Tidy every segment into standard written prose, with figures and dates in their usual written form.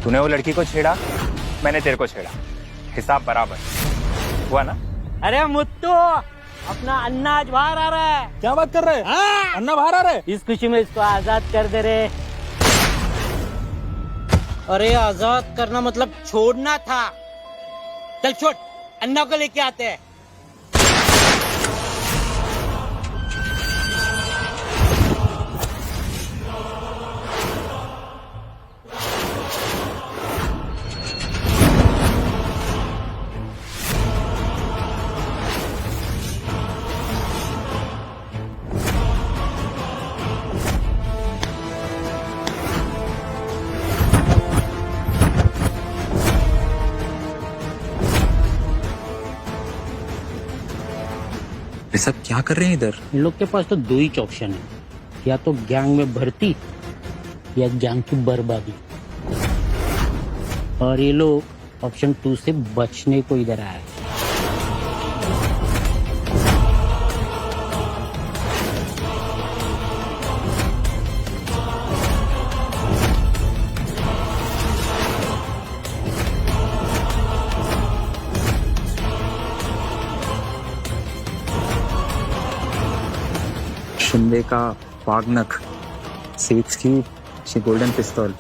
तूने वो लड़की को छेड़ा, मैंने तेरे को छेड़ा, हिसाब बराबर हुआ ना? अरे मुत्तू, अपना अन्ना आज बाहर आ रहा है। क्या बात कर रहे हैं? हाँ? अन्ना बाहर आ रहे? इस खुशी में इसको आजाद कर दे रे। अरे आजाद करना मतलब छोड़ना था। चल छोड़, अन्ना को लेके आते हैं। ये सब क्या कर रहे हैं इधर? इन लोग के पास तो दो ही ऑप्शन है, या तो गैंग में भर्ती या गैंग की बर्बादी। और ये लोग ऑप्शन 2 से बचने को इधर आए। शिंदे का वागनक, सेठ की गोल्डन पिस्तौल,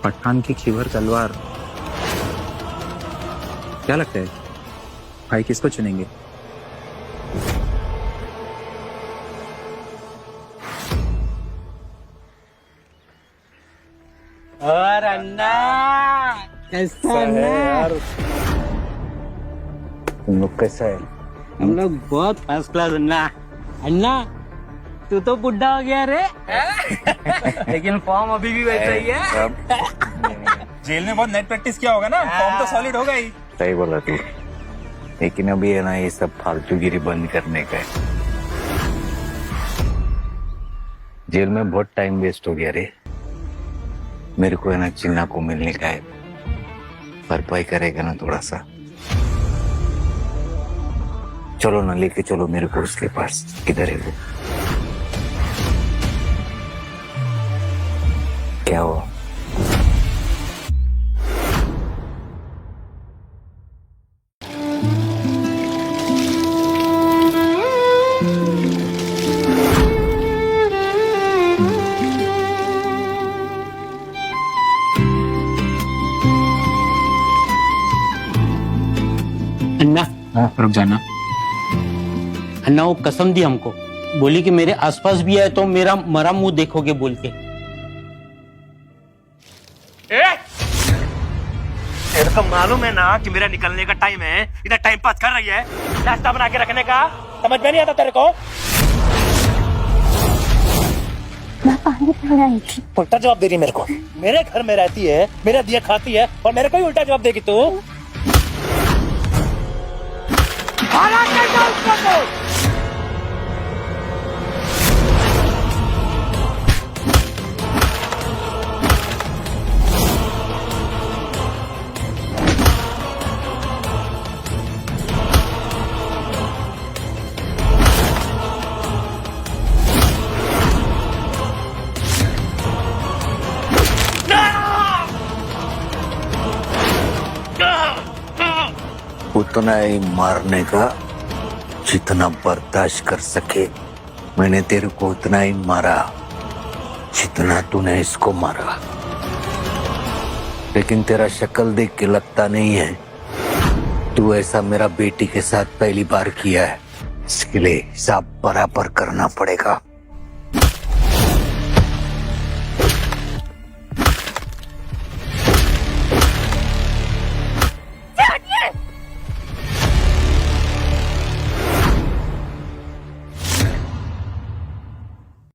पठान की खीवर तलवार। क्या लगता है भाई किसको चुनेंगे? और अन्ना कैसा है यार? तुम लोग कैसा है? हम लोग बहुत फर्स्ट क्लास। अन्ना, अन्ना तू तो बुढ़ा हो गया रे। लेकिन फॉर्म अभी भी वैसा ही है। जेल में बहुत नेट प्रैक्टिस किया होगा ना, फॉर्म तो सॉलिड होगा ही। सही बोला तू, लेकिन अभी है ना ये सब फालतूगिरी बंद करने का है। जेल में बहुत टाइम वेस्ट हो गया रे। मेरे को है ना चिन्ना को मिलने का है, भरपाई करेगा ना थोड़ा सा। चलो ना, लेके चलो मेरे को उसके पास। किधर है वो? क्या हुआ? अन्ना, रुक जाना। अन्ना वो कसम दी हमको, बोली कि मेरे आसपास भी है तो मेरा मरा मुंह देखोगे बोल के। तेरे को मालूम है ना कि मेरा निकलने का टाइम है, इधर टाइम पास कर रही है, रास्ता बना के रखने का समझ में नहीं आता तेरे को? मैं पानी पीने आई थी। उल्टा जवाब दे रही मेरे को। मेरे घर में रहती है, मेरा दिया खाती है और मेरे को ही उल्टा जवाब देगी तू। उतना ही मारने का जितना बर्दाश्त कर सके। मैंने तेरे को उतना ही मारा जितना तूने इसको मारा, लेकिन तेरा शक्ल देख के लगता नहीं है तू ऐसा मेरा बेटी के साथ पहली बार किया है। इसके लिए हिसाब बराबर करना पड़ेगा।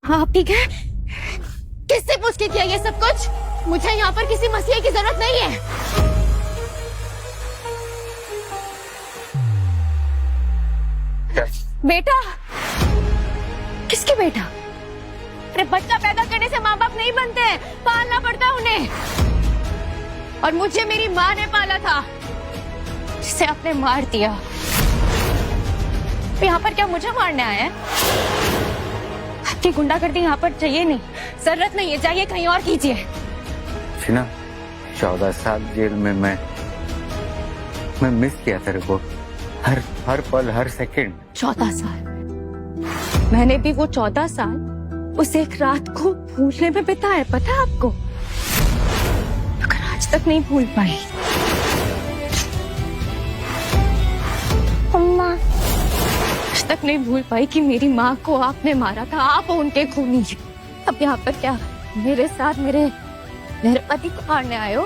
आप ठीक है? किससे पूछ के किया ये सब कुछ? मुझे यहाँ पर किसी मसीहा की जरूरत नहीं है। बेटा? किसके बेटा? अरे बच्चा पैदा करने से माँ बाप नहीं बनते हैं, पालना पड़ता है उन्हें। और मुझे मेरी माँ ने पाला था, जिसे आपने मार दिया। यहाँ पर क्या मुझे मारने आए हैं? आपकी गुंडागर्दी यहाँ पर चाहिए नहीं, जरूरत नहीं है, जाइए कहीं और कीजिए। शीना, 14 साल जेल में मैं मिस किया तेरे को, हर पल, हर सेकंड। 14 साल मैंने भी वो 14 साल उस एक रात को भूलने में बिताए, पता है आपको? मगर आज तक नहीं भूल पाई। अम्मा, आज तक नहीं भूल पाई कि मेरी माँ को आपने मारा था, आप उनके खूनी। अब यहाँ पर क्या मेरे साथ मेरे पति को मारने आए हो?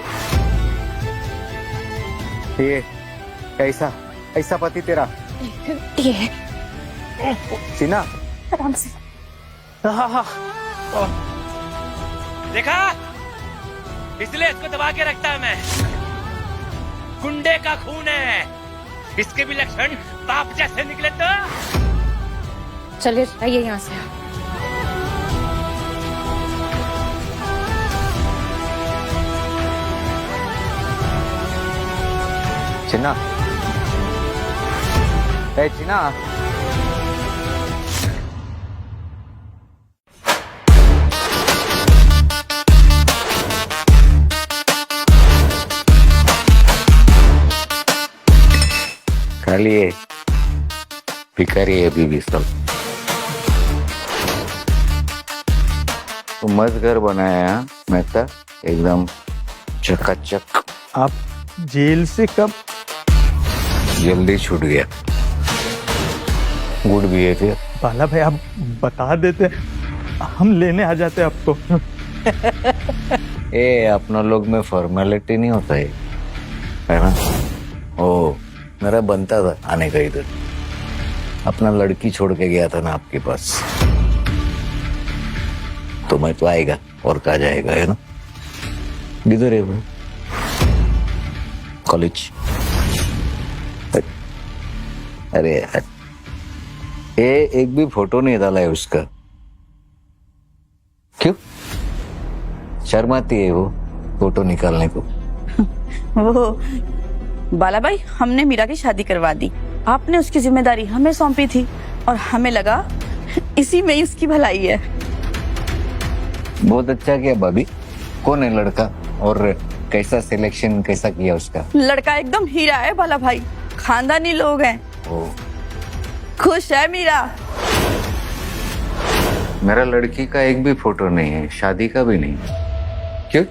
ये ऐसा पति तेरा? ये सीना, आराम से। देखा, इसलिए इसको दबा के रखता है मैं। गुंडे का खून है, इसके भी लक्षण बाप जैसे निकले तो। चलिए जाइए यहाँ से। चिन्ना, ए चिन्ना, खाली है, भिखारी है अभी भी सब। तो मस्त घर बनाया है मेहता, एकदम चकाचक। आप जेल से कब? जल्दी छूट गया। Good behaviour. बाला भाई आप बता देते, हम लेने आ जाते आपको। ए अपना लोग में फॉर्मेलिटी नहीं होता है ना? ओ मेरा बनता था आने का इधर, अपना लड़की छोड़ के गया था ना आपके पास, तो मैं तो आएगा और कहा जाएगा, है ना? किधर है वो? कॉलेज। अरे यार, एक भी फोटो नहीं डाला है उसका, क्यों? शर्माती है वो फोटो निकालने को? वो बाला भाई, हमने मीरा की शादी करवा दी, आपने उसकी जिम्मेदारी हमें सौंपी थी और हमें लगा इसी में ही उसकी भलाई है। बहुत अच्छा किया भाभी। कौन है लड़का और कैसा सिलेक्शन कैसा किया उसका? लड़का एकदम हीरा है बाला भाई, खानदानी लोग हैं। ओ, खुश है मीरा। मेरा लड़की का एक भी फोटो नहीं है, शादी का भी नहीं। क्यों?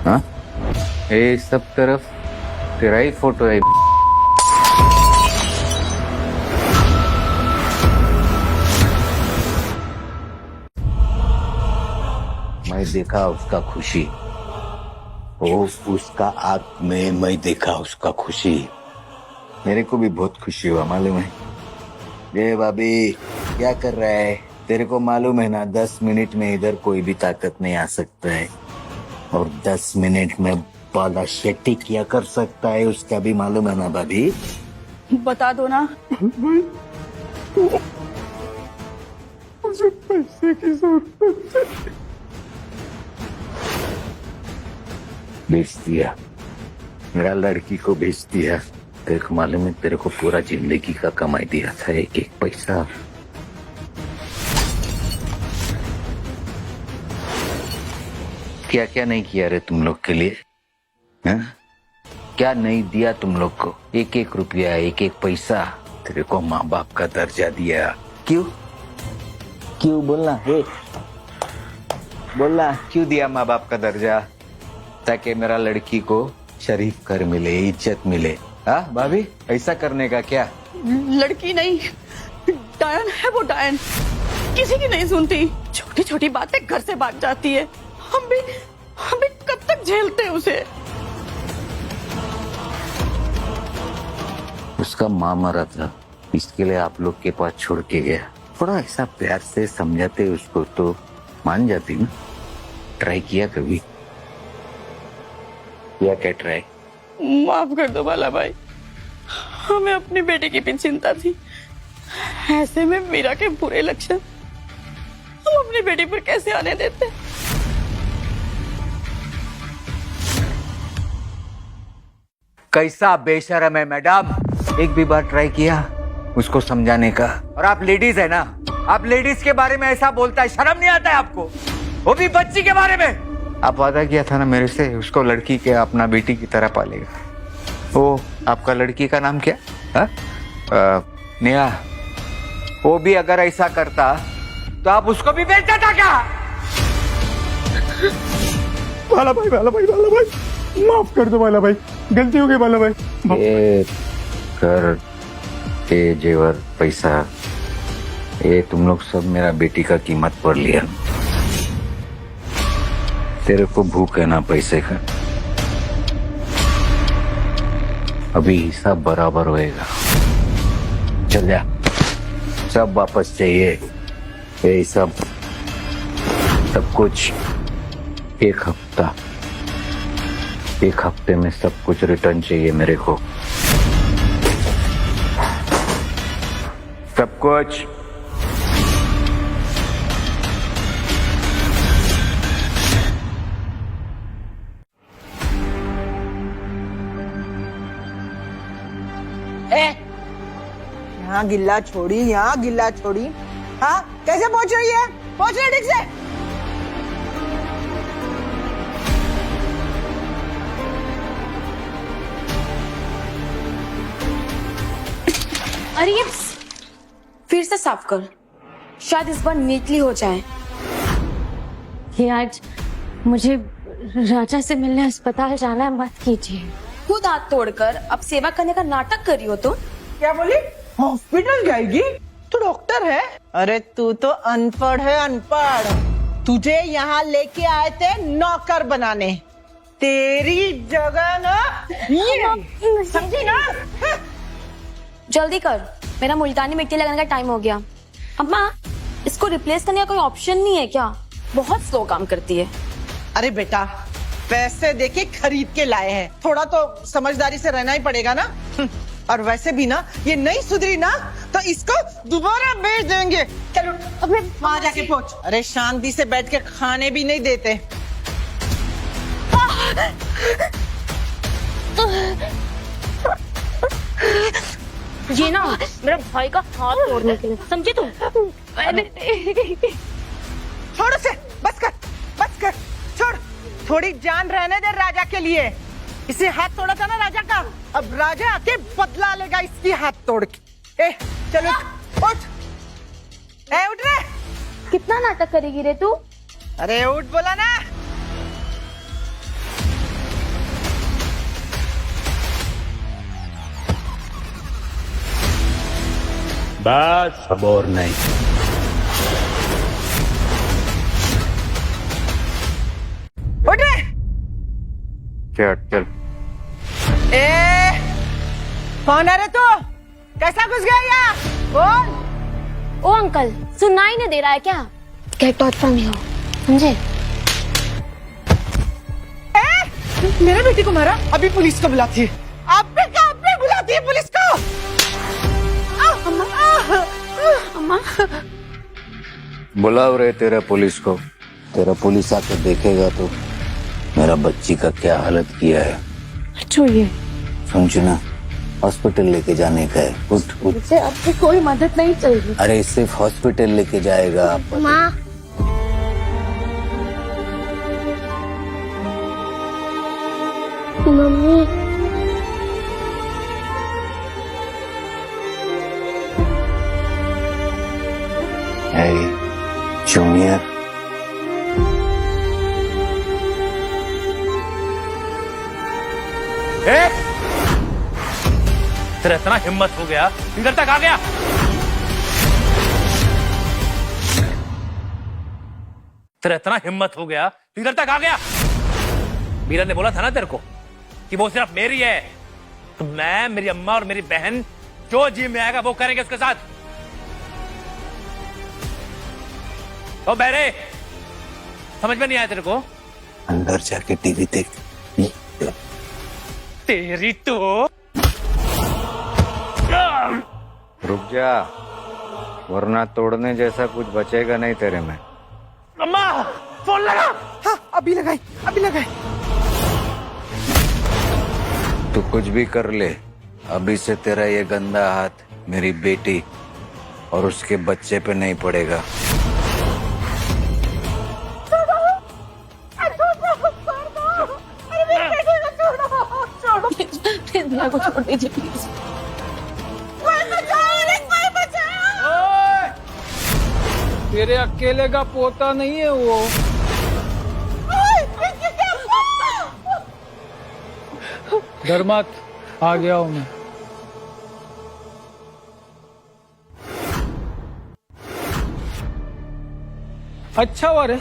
हाँ, ये सब तरफ तेरा ही फोटो है। मैं देखा उसका खुशी, ओ उसका आंख में मैं देखा उसका खुशी। मेरे को भी बहुत खुशी हुआ, मालूम है? ये भाभी क्या कर रहा है? तेरे को मालूम है ना, 10 मिनट में इधर कोई भी ताकत नहीं आ सकता है, और 10 मिनट में बाला शेट्टी क्या कर सकता है उसका भी मालूम है ना भाभी? बता दो ना। मुझे पैसे की जरूरत है। बेच दिया, मेरा लड़की को बेच दिया। तेरे को मालूम है, तेरे को पूरा जिंदगी का कमाई दिया था, एक एक पैसा। क्या क्या नहीं किया रे तुम लोग के लिए, हैं? क्या नहीं दिया तुम लोग को? एक एक रुपया, एक एक पैसा। तेरे को माँ बाप का दर्जा दिया। क्यों? क्यों बोलना है? बोलना क्यों दिया माँ बाप का दर्जा? ताकि मेरा लड़की को शरीफ घर मिले, इज्जत मिले। हाँ भाभी, ऐसा करने का क्या? लड़की नहीं, डायन है वो, डायन। किसी की नहीं सुनती, छोटी छोटी बातें घर से भाग जाती है। हम भी कब तक झेलते हैं उसे? उसका माँ मरा था, इसके लिए आप लोग के पास छोड़ के गया। थोड़ा ऐसा प्यार से समझाते उसको तो मान जाती ना। ट्राई किया कभी? क्या ट्राई? माफ कर दो बाला भाई, हमें अपनी बेटी की भी चिंता थी। ऐसे में मीरा के बुरे लक्षण हम अपनी बेटी पर कैसे आने देते? कैसा बेशरम है मैडम, एक भी बार ट्राई किया उसको समझाने का? और आप लेडीज है ना, आप लेडीज के बारे में ऐसा बोलता है, शर्म नहीं आता है आपको? वो भी बच्ची के बारे में। आप वादा किया था ना मेरे से, उसको लड़की के अपना बेटी की तरह पालेगा। वो आपका लड़की का नाम क्या? नेहा। वो भी अगर ऐसा करता तो आप उसको भी बेचता था क्या? बाला भाई माफ कर दो बाला भाई, गलती हो गई बाला भाई। ये कर, ये जेवर, पैसा, ये तुम लोग सब मेरा बेटी का कीमत पर लिया। तेरे को भूख है ना पैसे का, अभी हिसाब बराबर होएगा। चल जा, सब वापस चाहिए, ये सब कुछ। एक हफ्ते में सब कुछ रिटर्न चाहिए मेरे को, सब कुछ। यहाँ गिल्ला छोड़ी, हाँ कैसे पहुंच रही है? पहुंच रही है ठीक से? अरे ये फिर से साफ कर, शायद इस बार नीटली हो जाए। ये आज मुझे राजा से मिलने अस्पताल जाना है, मत कीजिए। खुद हाथ तोड़कर अब सेवा करने का नाटक कर रही हो तुम। क्या बोली? हॉस्पिटल जाएगी? तू डॉक्टर है? अरे तू तो अनपढ़ है, अनपढ़। तुझे यहाँ लेके आए थे नौकर बनाने, तेरी जगह ना ये, समझी ना? जल्दी कर, मेरा मुल्तानी मिट्टी लगाने का टाइम हो गया। अम्मा, इसको रिप्लेस करने का कोई ऑप्शन नहीं है क्या? बहुत स्लो काम करती है। अरे बेटा, पैसे देके खरीद के लाए हैं, थोड़ा तो समझदारी से रहना ही पड़ेगा ना। और वैसे भी ना ये नहीं सुधरी ना तो इसको दोबारा बेच देंगे। चलो अपने वहां जाके पहुंच। अरे शांति से बैठ के खाने भी नहीं देते। ये ना मेरा भाई का हाथ तोड़ने के लिए, समझी तुम? छोड़ उसे, बस कर, छोड़। थोड़ी जान रहने दे राजा के लिए। इसे हाथ तोड़ा था ना राजा का, अब राजा आके बदला लेगा इसकी हाथ तोड़ के। ए चलो उठ, उठ रे। कितना नाटक करेगी रे तू? अरे उठ बोला ना। बस अब और नहीं। उठ रे। चल। कौन है रे तू? कैसा घुस गया यहाँ? कौन? ओ अंकल, सुनाई नहीं दे रहा है क्या? गेट आउट फ्रॉम हियर, समझे? मेरे बेटी को मारा, अभी पुलिस को बुलाती है। अभी बुलाती है पुलिस को। अम्मा, बुलाओ रे तेरा पुलिस को। तेरा पुलिस आके देखेगा तो मेरा बच्ची का क्या हालत किया है। अच्छा ये समझना, हॉस्पिटल लेके जाने का है। उठ। मुझे आपकी कोई मदद नहीं चाहिए। अरे सिर्फ हॉस्पिटल लेके जाएगा। माँ, मम्मी, जूनियर, तेरा इतना हिम्मत हो गया, इधर तक आ गया। तेरा इतना हिम्मत हो गया, इधर तक आ गया। मीरा ने बोला था ना तेरे को कि वो सिर्फ मेरी है, तो मैं, मेरी अम्मा और मेरी बहन जो जी में आएगा वो करेंगे उसके साथ। ओ बहरे, समझ में नहीं आया तेरे को? अंदर जाके टीवी देख। तेरी तो रुक जा, वरना तोड़ने जैसा कुछ बचेगा नहीं तेरे में। अम्मा, फोन लगा। हाँ, अभी लगाई। तू कुछ भी कर ले, अभी से तेरा ये गंदा हाथ मेरी बेटी और उसके बच्चे पे नहीं पड़ेगा। को छोड़ दीजिए प्लीज। तेरे अकेले का पोता नहीं है वो। डर मत, आ गया हूं मैं। अच्छा हुआ रे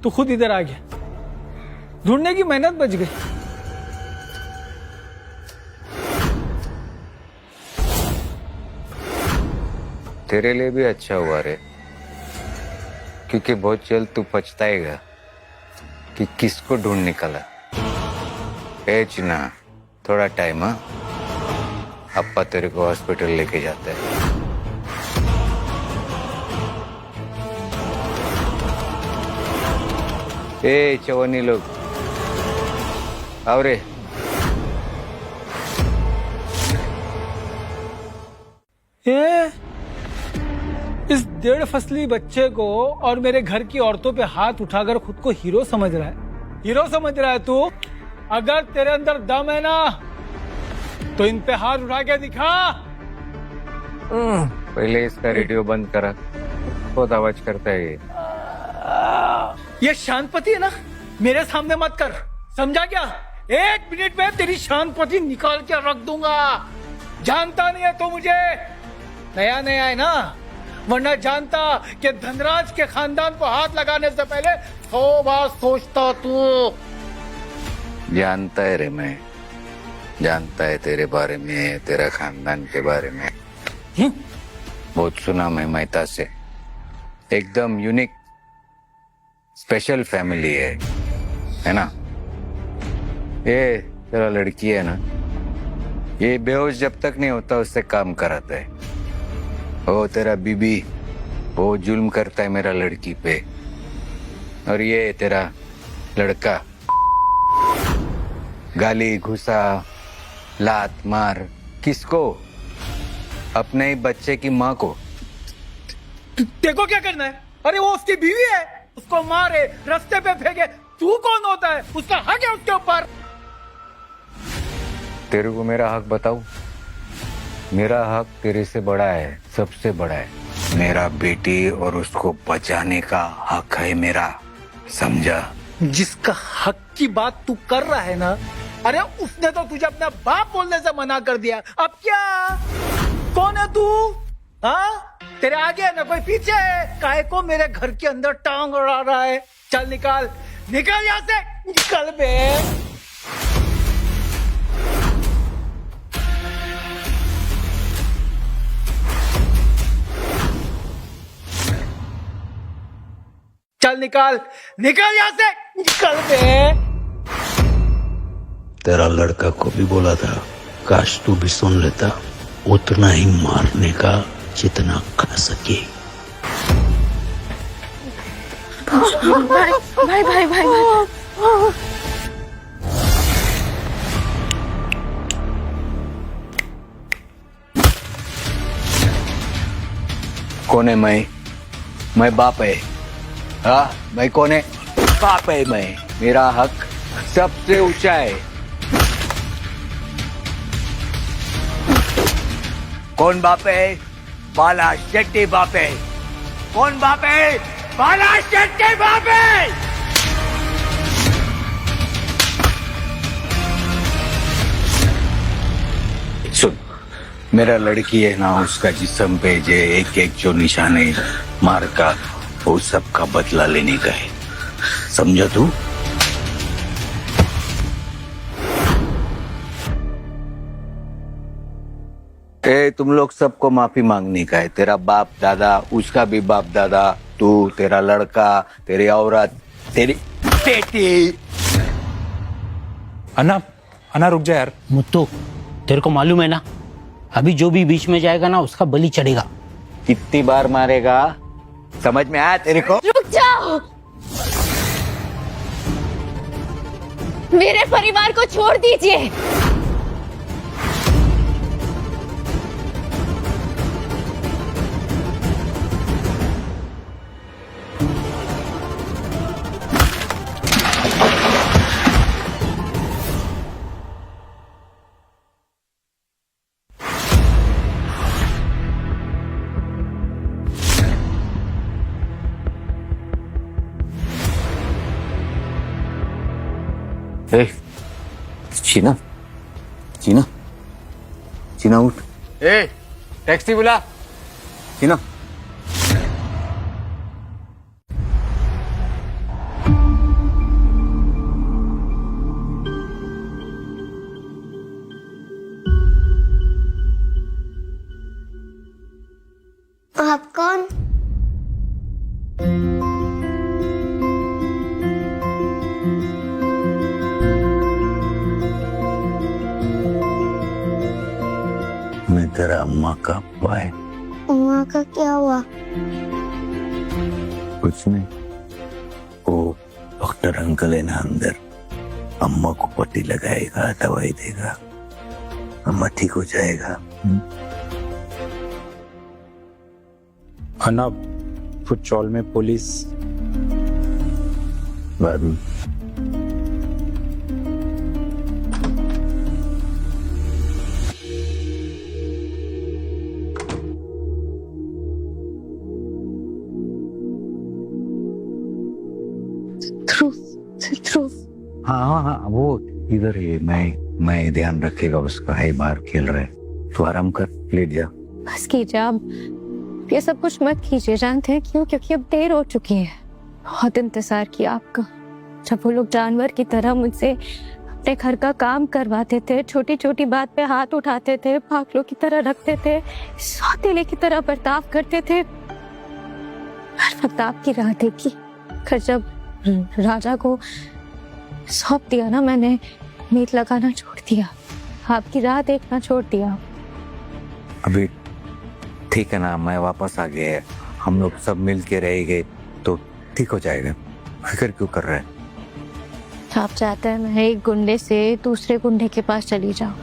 तू खुद इधर आ गया, ढूंढने की मेहनत बच गई। तेरे लिए भी अच्छा हुआ रे, क्योंकि बहुत जल्द तू पछताएगा कि किसको ढूंढ निकाला। ए चुना, थोड़ा टाइम। हाँ, अप्पा तेरे को हॉस्पिटल लेके जाता है। ए चवनी लोग आओ रे। ये इस 1.5 फसली बच्चे को और मेरे घर की औरतों पे हाथ उठाकर खुद को हीरो समझ रहा है। हीरो समझ रहा है तू? अगर तेरे अंदर दम है ना तो इन पे हाथ उठा के दिखा। पहले इसका रेडियो बंद करा, बहुत आवाज करता है ये शांतपति है ना, मेरे सामने मत कर, समझा क्या? 1 मिनट में तेरी शांतपति निकाल के रख दूंगा। जानता नहीं है तो मुझे, नया नया है ना, वरना जानता कि धनराज के खानदान को हाथ लगाने से पहले 100 बार सोचता तू। जानता है रे, मैं जानता है तेरे बारे में, तेरा खानदान के बारे में। बहुत सुना मैं मेहता से। एकदम यूनिक स्पेशल फैमिली है ना? ये तेरा लड़की है ना, ये बेहोश जब तक नहीं होता उससे काम कराता है। ओ तेरा बीबी वो जुल्म करता है मेरा लड़की पे, और ये तेरा लड़का गाली घुसा लात मार किसको? अपने ही बच्चे की माँ को। देखो क्या करना है? अरे वो उसकी बीवी है, उसको मारे, रास्ते पे फेंके, तू कौन होता है? उसका हक है उसके ऊपर। तेरे को मेरा हक बताऊं? मेरा हक तेरे से बड़ा है, सबसे बड़ा है। मेरा बेटी और उसको बचाने का हक है मेरा, समझा? जिसका हक की बात तू कर रहा है ना, अरे उसने तो तुझे अपना बाप बोलने से मना कर दिया। अब क्या? कौन है तू? हाँ, तेरे आगे है ना कोई पीछे है? काहे को मेरे घर के अंदर टांग अड़ा रहा है? चल निकाल, निकल यहाँ से, निकल बे। चल निकाल, निकल यहाँ से, निकल बे। तेरा लड़का को भी बोला था, काश तू भी सुन लेता, उतना ही मारने का जितना खा सके। भाई भाई भाई भाई कौन है? मैं बाप है। हाँ, मैं कौन है? बाप है मैं। मेरा हक सबसे ऊंचा है। कौन बाप है? बाला शेट्टी बाप है। कौन बाप है? बाला शेट्टी बाप है। सुन, मेरा लड़की है ना, उसका जिस्म पे जे एक एक जो निशान है मार का, वो सब का बदला लेने का है, समझा तू? तुम लोग सबको माफी मांगने का है। तेरा बाप दादा, उसका भी बाप दादा, तू, तेरा लड़का, तेरी औरत, तेरी बेटी। अन्ना रुक जा यार। मुत्तू, तेरे को मालूम है ना, अभी जो भी बीच में जाएगा ना उसका बलि चढ़ेगा। कितनी बार मारेगा? समझ में आया तेरे को? रुक जाओ, मेरे परिवार को छोड़ दीजिए। ए, चीना चीना चीना उठ। ए टैक्सी बुला। चीना आप कौन? मैं तेरा अम्मा का अब्बा है। अम्मा का क्या हुआ? कुछ नहीं, वो डॉक्टर अंकल है ना अंदर, अम्मा को पट्टी लगाएगा, दवाई देगा, अम्मा ठीक हो जाएगा। अन्ना फुटचौल में पुलिस। बाद में हाँ, वो इधर है। मैं ध्यान रखेगा उसका, है बाहर खेल रहा है। तू आराम कर, लेट जा। बस कीजिए आप, ये सब कुछ मत कीजिए। जानते हैं क्यों? क्योंकि अब देर हो चुकी है। बहुत इंतजार किया आपका। जब वो लोग जानवर की तरह मुझसे अपने घर का काम करवाते थे, छोटी छोटी बात पे हाथ उठाते थे, पागलों की तरह रखते थे, सौतेले की तरह बर्ताव करते थे, हर वक्त आपकी राह देखी। फिर जब राजा को सौंप दिया ना, मैंने उम्मीद लगाना छोड़ दिया, आपकी राह देखना छोड़ दिया। अभी ठीक है ना, मैं वापस आ गया, हम लोग सब मिल के रहेंगे तो ठीक हो जाएगा। फिक्र क्यों कर रहे हैं? आप चाहते हैं मैं एक गुंडे से दूसरे गुंडे के पास चली जाऊं?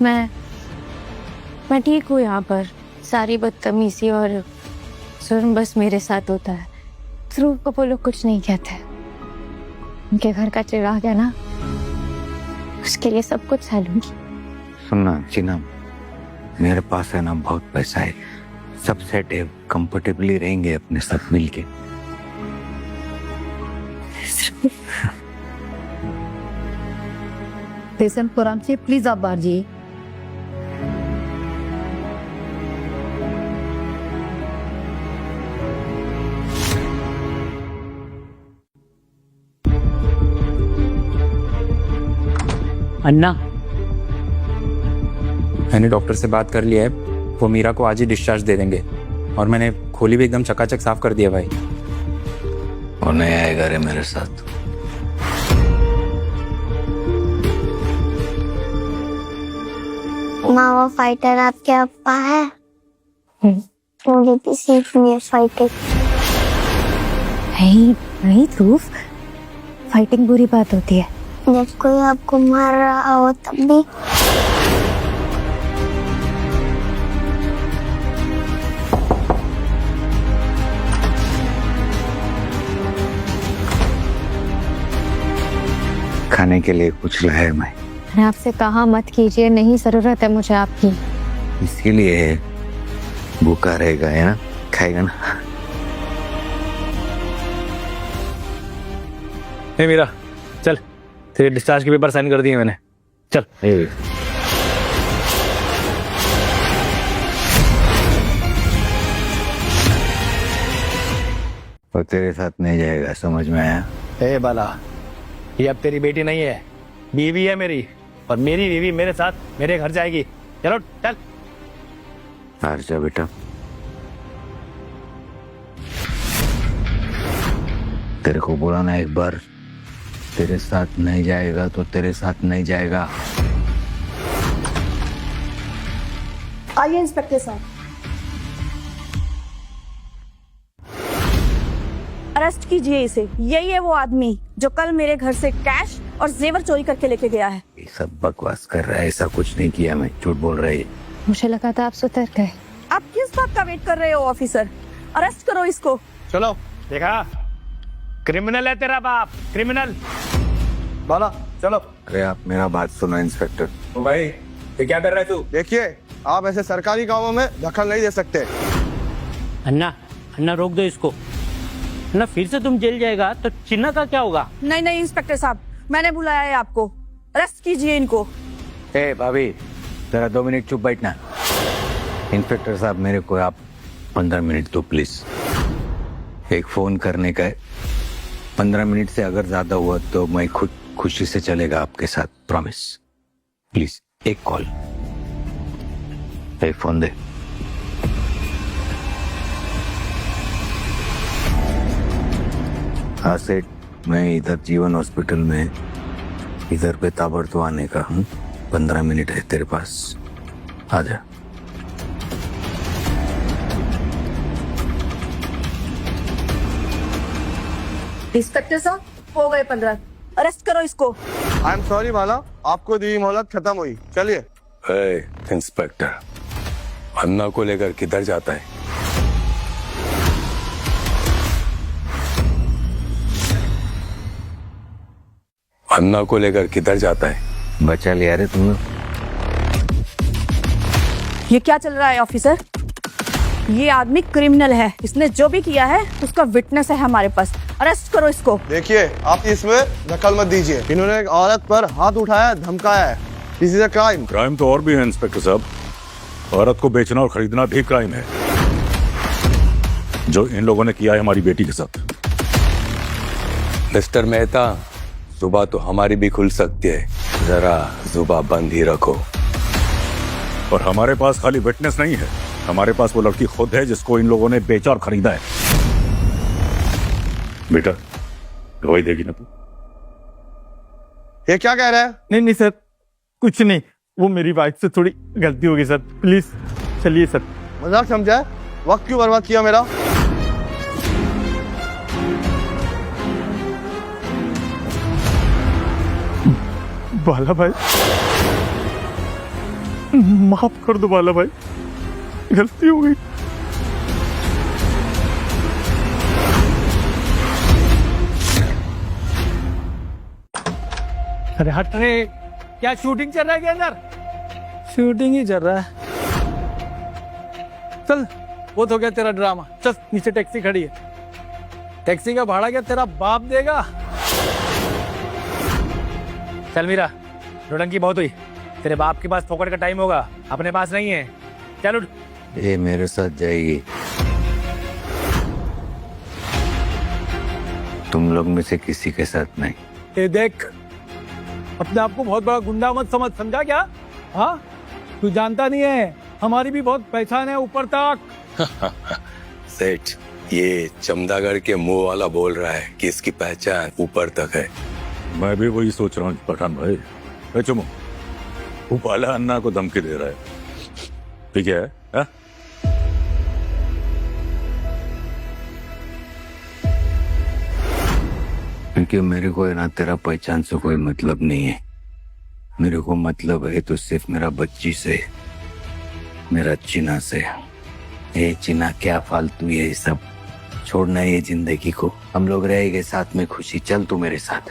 मैं ठीक हूँ यहाँ पर। सारी बदतमीजी और जुर्म बस मेरे साथ होता है। ध्रुव को वो लोग कुछ नहीं कहते। उनके घर का चिराग है ना, उसके लिए सब कुछ सह लूंगी। सुनना चीना, मेरे पास है ना बहुत पैसा है, सब सेट है, कंफर्टेबली रहेंगे अपने साथ मिलके। पेशेंट को आराम से प्लीज आप बाहर जाइए। अन्ना, मैंने डॉक्टर से बात कर लिया है, वो मीरा को आज ही डिस्चार्ज दे देंगे। और मैंने खोली भी एकदम चकाचक साफ कर दिया भाई। और नहीं आएगा रे मेरे साथ? माँ, वो फाइटर आपके अप्पा है? मुझे भी सीखनी है फाइटिंग। नहीं ध्रुव, फाइटिंग बुरी बात होती है। जब कोई आपको मार रहा हो तब भी? खाने के लिए कुछ लाया मैंने आपसे कहा मत कीजिए, नहीं जरूरत है मुझे आपकी। इसीलिए भूखा रहेगा, है ना? खाएगा ना? हे मीरा, चल, तेरे डिस्चार्ज के पेपर साइन कर दिए मैंने, चल। और तेरे साथ नहीं जाएगा, समझ में आया? ए बाला, ये अब तेरी बेटी नहीं है, बीवी है मेरी, और मेरी बीवी मेरे साथ मेरे घर जाएगी। चलो चल। जा बेटा, तेरे को बोला ना एक बार, तेरे साथ नहीं जाएगा तो तेरे साथ नहीं जाएगा। आइए इंस्पेक्टर साहब। अरेस्ट कीजिए इसे। यही है वो आदमी जो कल मेरे घर से कैश और जेवर चोरी करके लेके गया है। ये सब बकवास कर रहा है, ऐसा कुछ नहीं किया मैं, झूठ बोल रहा है। मुझे लगा था आप सुधर गए। आप किस बात का वेट कर रहे हो ऑफिसर? अरेस्ट करो इसको। चलो, देखा, क्रिमिनल है तेरा बाप, क्रिमिनल। बाला चलो। अरे आप मेरा बात सुनो इंस्पेक्टर। तो भाई ये क्या कर रहा है तू? देखिए, आप ऐसे सरकारी कामों में दखल नहीं दे सकते। अन्ना, अन्ना रोक दो इसको। ना फिर से तुम जेल जाएगा तो चिन्ना का क्या होगा? नहीं नहीं इंस्पेक्टर साहब, मैंने बुलाया है आपको, अरेस्ट कीजिए इनको। ए भाभी, जरा 2 मिनट चुप बैठना। इंस्पेक्टर साहब, मेरे को आप 15 मिनट दो प्लीज। एक फोन करने का है। 15 मिनट से अगर ज्यादा हुआ तो मैं खुद खुशी से चलेगा आपके साथ, प्रॉमिस। प्लीज एक कॉल। एक फोन दे। हाँ सेठ, मैं इधर जीवन हॉस्पिटल में इधर पे ताबड़तो आने का हूँ। 15 मिनट है तेरे पास, आजा। इंस्पेक्टर साहब, हो गए 15, अरेस्ट करो इसको। आई एम सॉरी बाला, आपको दी मोहलत खत्म हुई, चलिए। इंस्पेक्टर, अन्ना को लेकर किधर जाता है? अन्ना को लेकर किधर जाता है? बचा लिया रे तुम लोग। ये क्या चल रहा है ऑफिसर? ये आदमी क्रिमिनल है, इसने जो भी किया है उसका विटनेस है हमारे पास, अरेस्ट करो इसको। देखिए, आप इसमें दखल मत दीजिए। इन्होंने एक औरत पर हाथ उठाया, धमकाया है। This is a crime. Crime तो और भी है इंस्पेक्टर साहब। औरत को बेचना और खरीदना भी क्राइम है, जो इन लोगों ने किया है हमारी बेटी के साथ। मिस्टर मेहता, जुबान तो हमारी भी खुल सकती है, जरा जुबान बंद ही रखो। और हमारे पास खाली विटनेस नहीं है, हमारे पास वो लड़की खुद है जिसको इन लोगों ने बेचा और खरीदा है। बेटा, गवाही देगी ना तू? ये क्या कह रहा है? नहीं नहीं सर, कुछ नहीं, वो मेरी वाइफ से थोड़ी गलती होगी सर, प्लीज चलिए सर। मजाक समझा है? वक्त क्यों बर्बाद किया मेरा? बाला भाई, माफ कर दो बाला भाई, गलती हो गई। अरे हट रे, क्या शूटिंग चल रहा है के अंदर? शूटिंग ही चल रहा है। चल, वो तो गया तेरा ड्रामा। चल, नीचे टैक्सी खड़ी है, टैक्सी का भाड़ा क्या तेरा बाप देगा? चल मीरा, रोडंकी बहुत हुई। तेरे बाप के पास फोकट का टाइम होगा, अपने पास नहीं है। चल उठ। ये मेरे साथ जाएगी। तुम लोग में से किसी के साथ नहीं। ये देख, अपने आप को बहुत बड़ा गुंडा मत समझ, समझा क्या? हाँ, तू जानता नहीं है, हमारी भी बहुत पहचान है ऊपर तक। सेठ, ये चमदागढ़ के मुंह वाला बोल रहा है कि इसकी पहचान ऊपर तक है। मैं भी वही सोच रहा हूँ पठान भाई। चुमो, वो बाला अन्ना को धमकी दे रहा है, ठीक है? हा? क्योंकि मेरे को है ना तेरा पहचान से कोई मतलब नहीं है। मेरे को मतलब है तो सिर्फ मेरा बच्ची से, मेरा चिना से। ये चिना क्या फालतू ये सब छोड़ना है, ये जिंदगी को। हम लोग रहेंगे साथ में खुशी। चल तू मेरे साथ।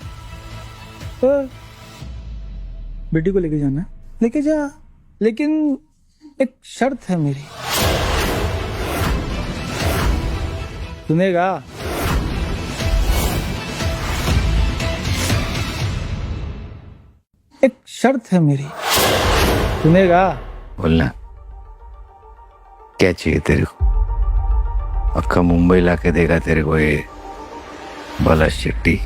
बेटी को लेके जाना, लेके जा, लेकिन एक शर्त है मेरी। सुनेगा? एक शर्त है मेरी, सुनेगा? बोलना, क्या चाहिए तेरे को? अक्का मुंबई लाके देगा तेरे को ये बाला शेट्टी।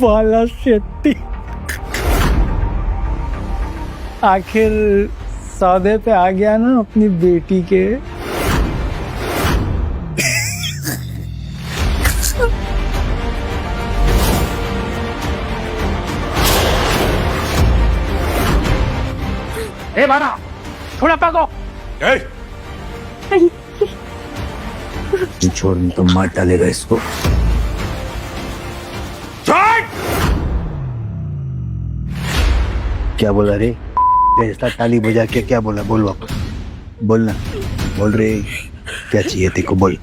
बाला शेट्टी आखिर सौदे पे आ गया ना अपनी बेटी के। ए बाला, थोड़ा पागो। छोड़, तो मार डालेगा इसको। क्या बोला रे? ऐसा ताली बजा के क्या बोला? बोल वापस, बोलना। बोल रे, क्या चाहिए तेरे को? बोल।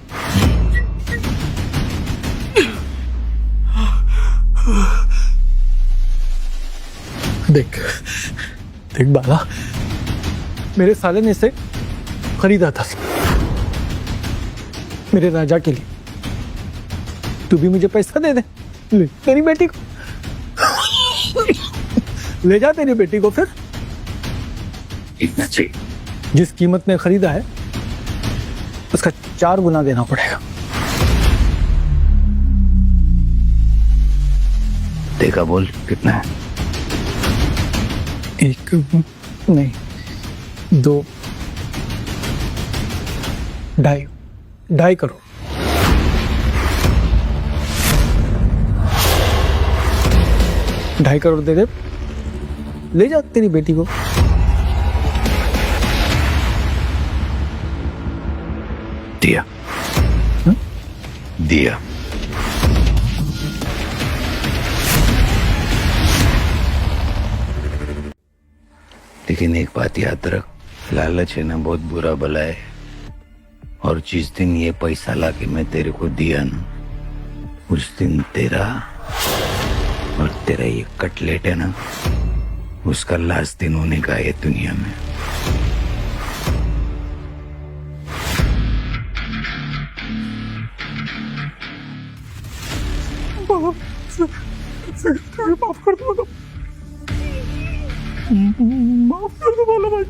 देख देख बाला, मेरे साले ने इसे खरीदा था, मेरे राजा के लिए। तू भी मुझे पैसा दे दे, ले तेरी बेटी को ले जा, तेरी बेटी को फिर इतना चाहिए। जिस कीमत में खरीदा है उसका 4 गुना देना पड़ेगा। देखा बोल कितना है? 1 नहीं 2 2.5 करोड़। $2.5 करोड़ दे दे, ले जा तेरी बेटी को। दिया दिया। लेकिन एक बात याद रख, लालच है ना बहुत बुरा भला है। और जिस दिन ये पैसा लाके मैं तेरे को दिया ना, उस दिन तेरा और तेरा ये कटलेट है ना, उसका लास्ट दिन होने का है दुनिया में। माफ कर दो, माफ कर दो बाला भाई,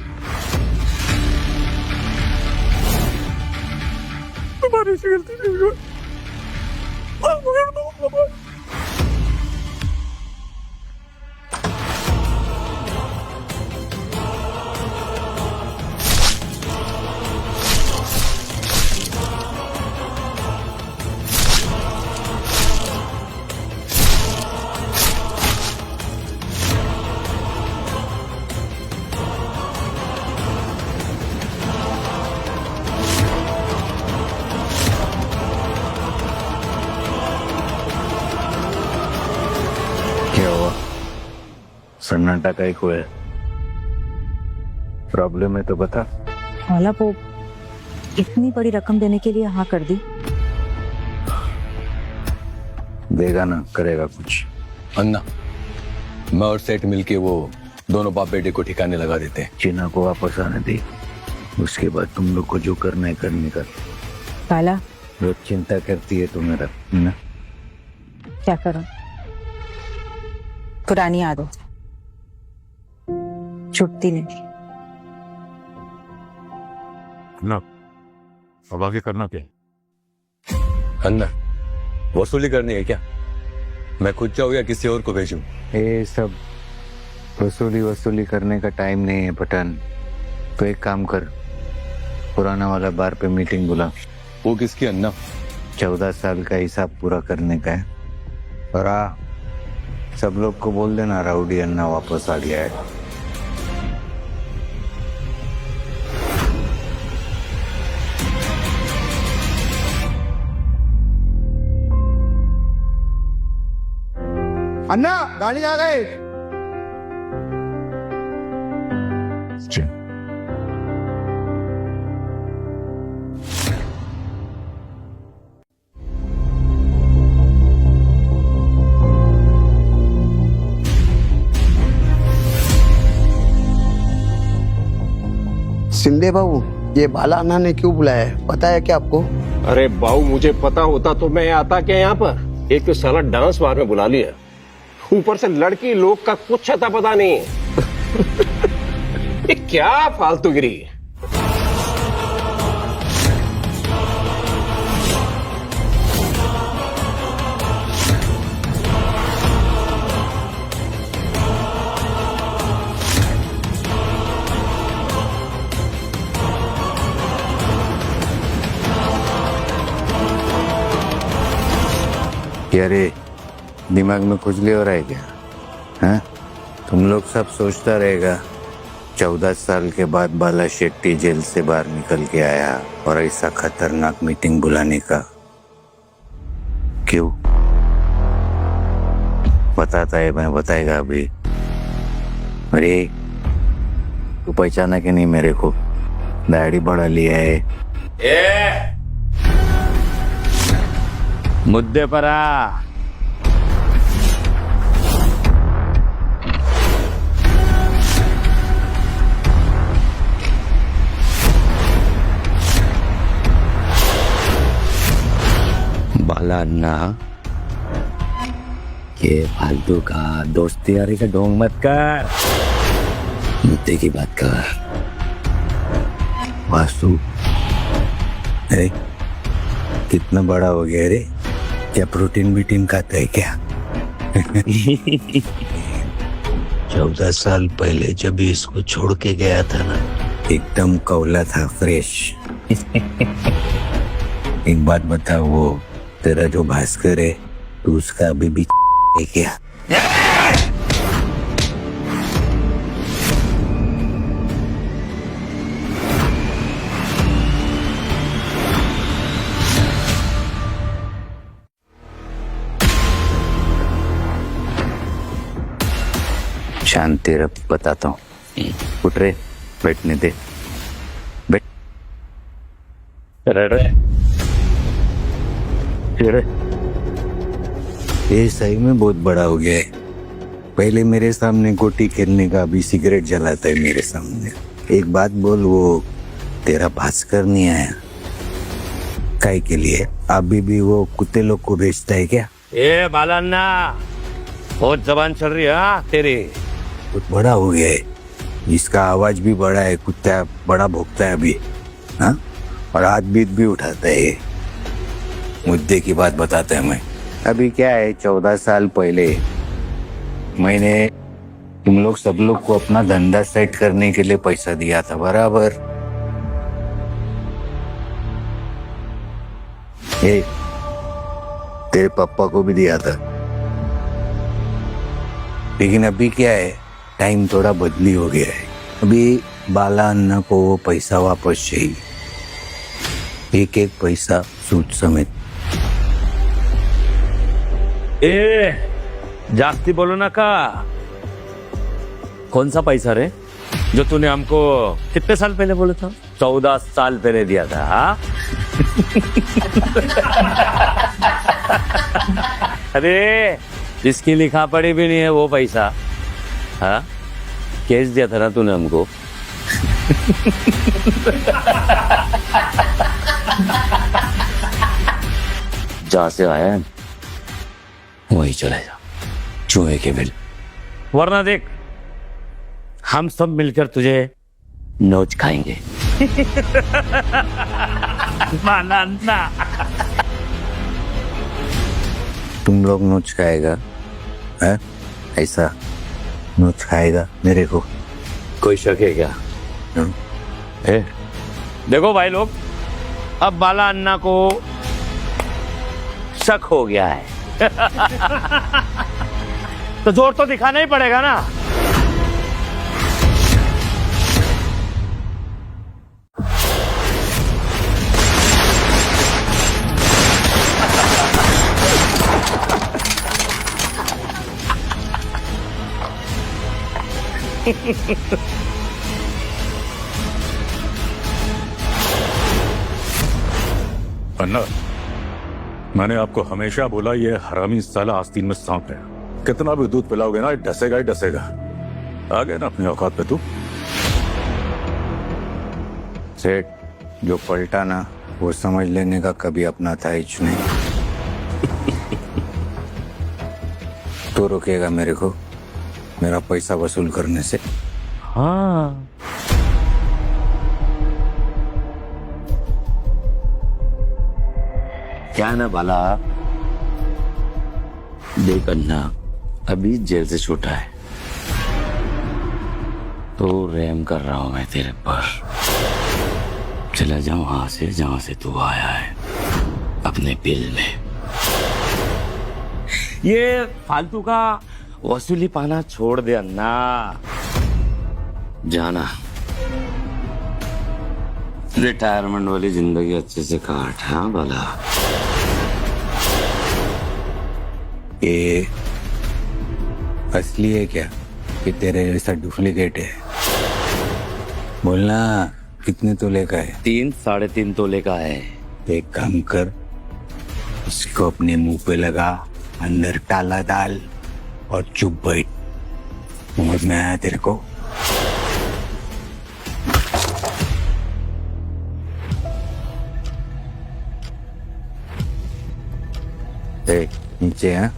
तुम्हारी से गलती नहीं हुई, माफ कर दो बाला भाई। क्या हुआ? सन्नाटा का एक हुआ है? प्रॉब्लम है तो बता। हाला वो इतनी बड़ी रकम देने के लिए हाँ कर दी। देगा ना, करेगा कुछ। अन्ना, मैं और सेठ मिलके वो दोनों बाप बेटे को ठिकाने लगा देते हैं। चीना को वापस आने दे, उसके बाद तुम लोग को जो करना है करने का। काला जो चिंता करती है तो मेरा ना, क्या करो, पुरानी आदत छुटती नहीं। ना अब आगे करना क्या? अन्ना, वसूली करनी है क्या? मैं खुद जाऊँ या किसी और को भेजूं? ये सब वसूली करने का टाइम नहीं है पठान। तो एक काम कर, पुराना वाला बार पे मीटिंग बुला। वो किसकी अन्ना? 14 साल का हिसाब पूरा करने का है। और सब लोग को बोल देना राउडी अन्ना वापस आ गया है। अन्ना गाड़ी आ गए। शिंदे बाबू, ये बाला अन्ना ने क्यों बुलाया है, पता है क्या आपको? अरे बाबू, मुझे पता होता तो मैं आता क्या यहाँ पर। एक तो साला डांस बार में बुला लिया, ऊपर से लड़की लोग का कुछ अता पता नहीं है। ये क्या फालतूगिरी है। अरे दिमाग में खुजली हो रहा है क्या? हाँ, तुम लोग सब सोचता रहेगा 14 साल के बाद बाला शेट्टी जेल से बाहर निकल के आया और ऐसा खतरनाक मीटिंग बुलाने का। क्यों बताता है, मैं बताएगा अभी। अरे तू पहचाना कि नहीं मेरे को? दाढ़ी बढ़ा लिया है। मुद्दे पर आ। बाला अन्ना, ये फालतू का दोस्ती यारी का ढोंग मत कर, मुद्दे की बात कर। वासु, कितना बड़ा हो गया रे? क्या प्रोटीन बीटीन खाता है क्या? 14 साल पहले जब इसको छोड़ के गया था ना, एकदम कौला था, फ्रेश। एक बात बता, वो तेरा जो भास्कर है, तू उसका अभी भी है क्या? शांति रख, बताता हूँ। उठ रे, बैठने दे, बैठ। ये सही में बहुत बड़ा हो गया है। पहले मेरे सामने गोटी खेलने का, अभी सिगरेट जलाता है मेरे सामने। एक बात बोल, वो तेरा भास्कर नहीं आया काय के लिए? अभी भी वो कुत्ते लोग को बेचता है क्या? ए बालान्ना, बहुत जबान चल रही है हाँ तेरी। बहुत बड़ा हो गया है, इसका आवाज भी बड़ा है, कुत्ता बड़ा भोंकता है अभी, हाँ? और हाथ बीत भी उठाता है। मुद्दे की बात बताता है मैं। अभी क्या है, 14 साल पहले मैंने तुम लोग सब लोग को अपना धंधा सेट करने के लिए पैसा दिया था, बराबर? तेरे पापा को भी दिया था। लेकिन अभी क्या है, टाइम थोड़ा बदली हो गया है। अभी बाला अन्ना को वो पैसा वापस चाहिए, एक एक पैसा सूद समेत। जास्ती बोलो ना का। कौन सा पैसा रे जो तूने हमको कितने साल पहले बोला था? 14 साल पहले दिया था हाँ? अरे जिसकी लिखा पढ़ी भी नहीं है वो पैसा, हाँ? कैश दिया था ना तूने हमको। जहां से आया है वहीं चले जा, चूहे के बिल। वरना देख, हम सब मिलकर तुझे नोच खाएंगे। तुम लोग नोच खाएगा है? ऐसा नोच खाएगा मेरे को? कोई शक है क्या? देखो भाई लोग, अब बाला अन्ना को शक हो गया है। तो जोर तो दिखाना ही पड़ेगा ना। अन्ना, मैंने आपको हमेशा बोला ये हरामी साला आस्तीन में सांप है। कितना भी दूध पिलाओगे ना, डसेगा ही डसेगा। आ गया ना अपनी औकात पे तू। सेठ, जो पलटा ना वो समझ लेने का कभी अपना था ही नहीं। तो रोकेगा मेरे को मेरा पैसा वसूल करने से? हाँ, क्या ना बाला, देख अन्ना अभी जेल से छूटा है तो रहम कर रहा हूं मैं तेरे पर। चला जा वहां से जहां से तू आया है, अपने बिल में। ये फालतू का वसूली पाना छोड़ दे अन्ना, जाना रिटायरमेंट वाली जिंदगी अच्छे से काट। हाँ बाला, ये असली है क्या कि तेरे जैसा डुप्लीकेट है? बोलना, कितने तोले का है? 3 साढ़े 3 तोले का है। एक काम कर, इसको अपने मुंह पे लगा, अंदर ताला डाल और चुप बैठ। समझ में आया तेरे को? नीचे है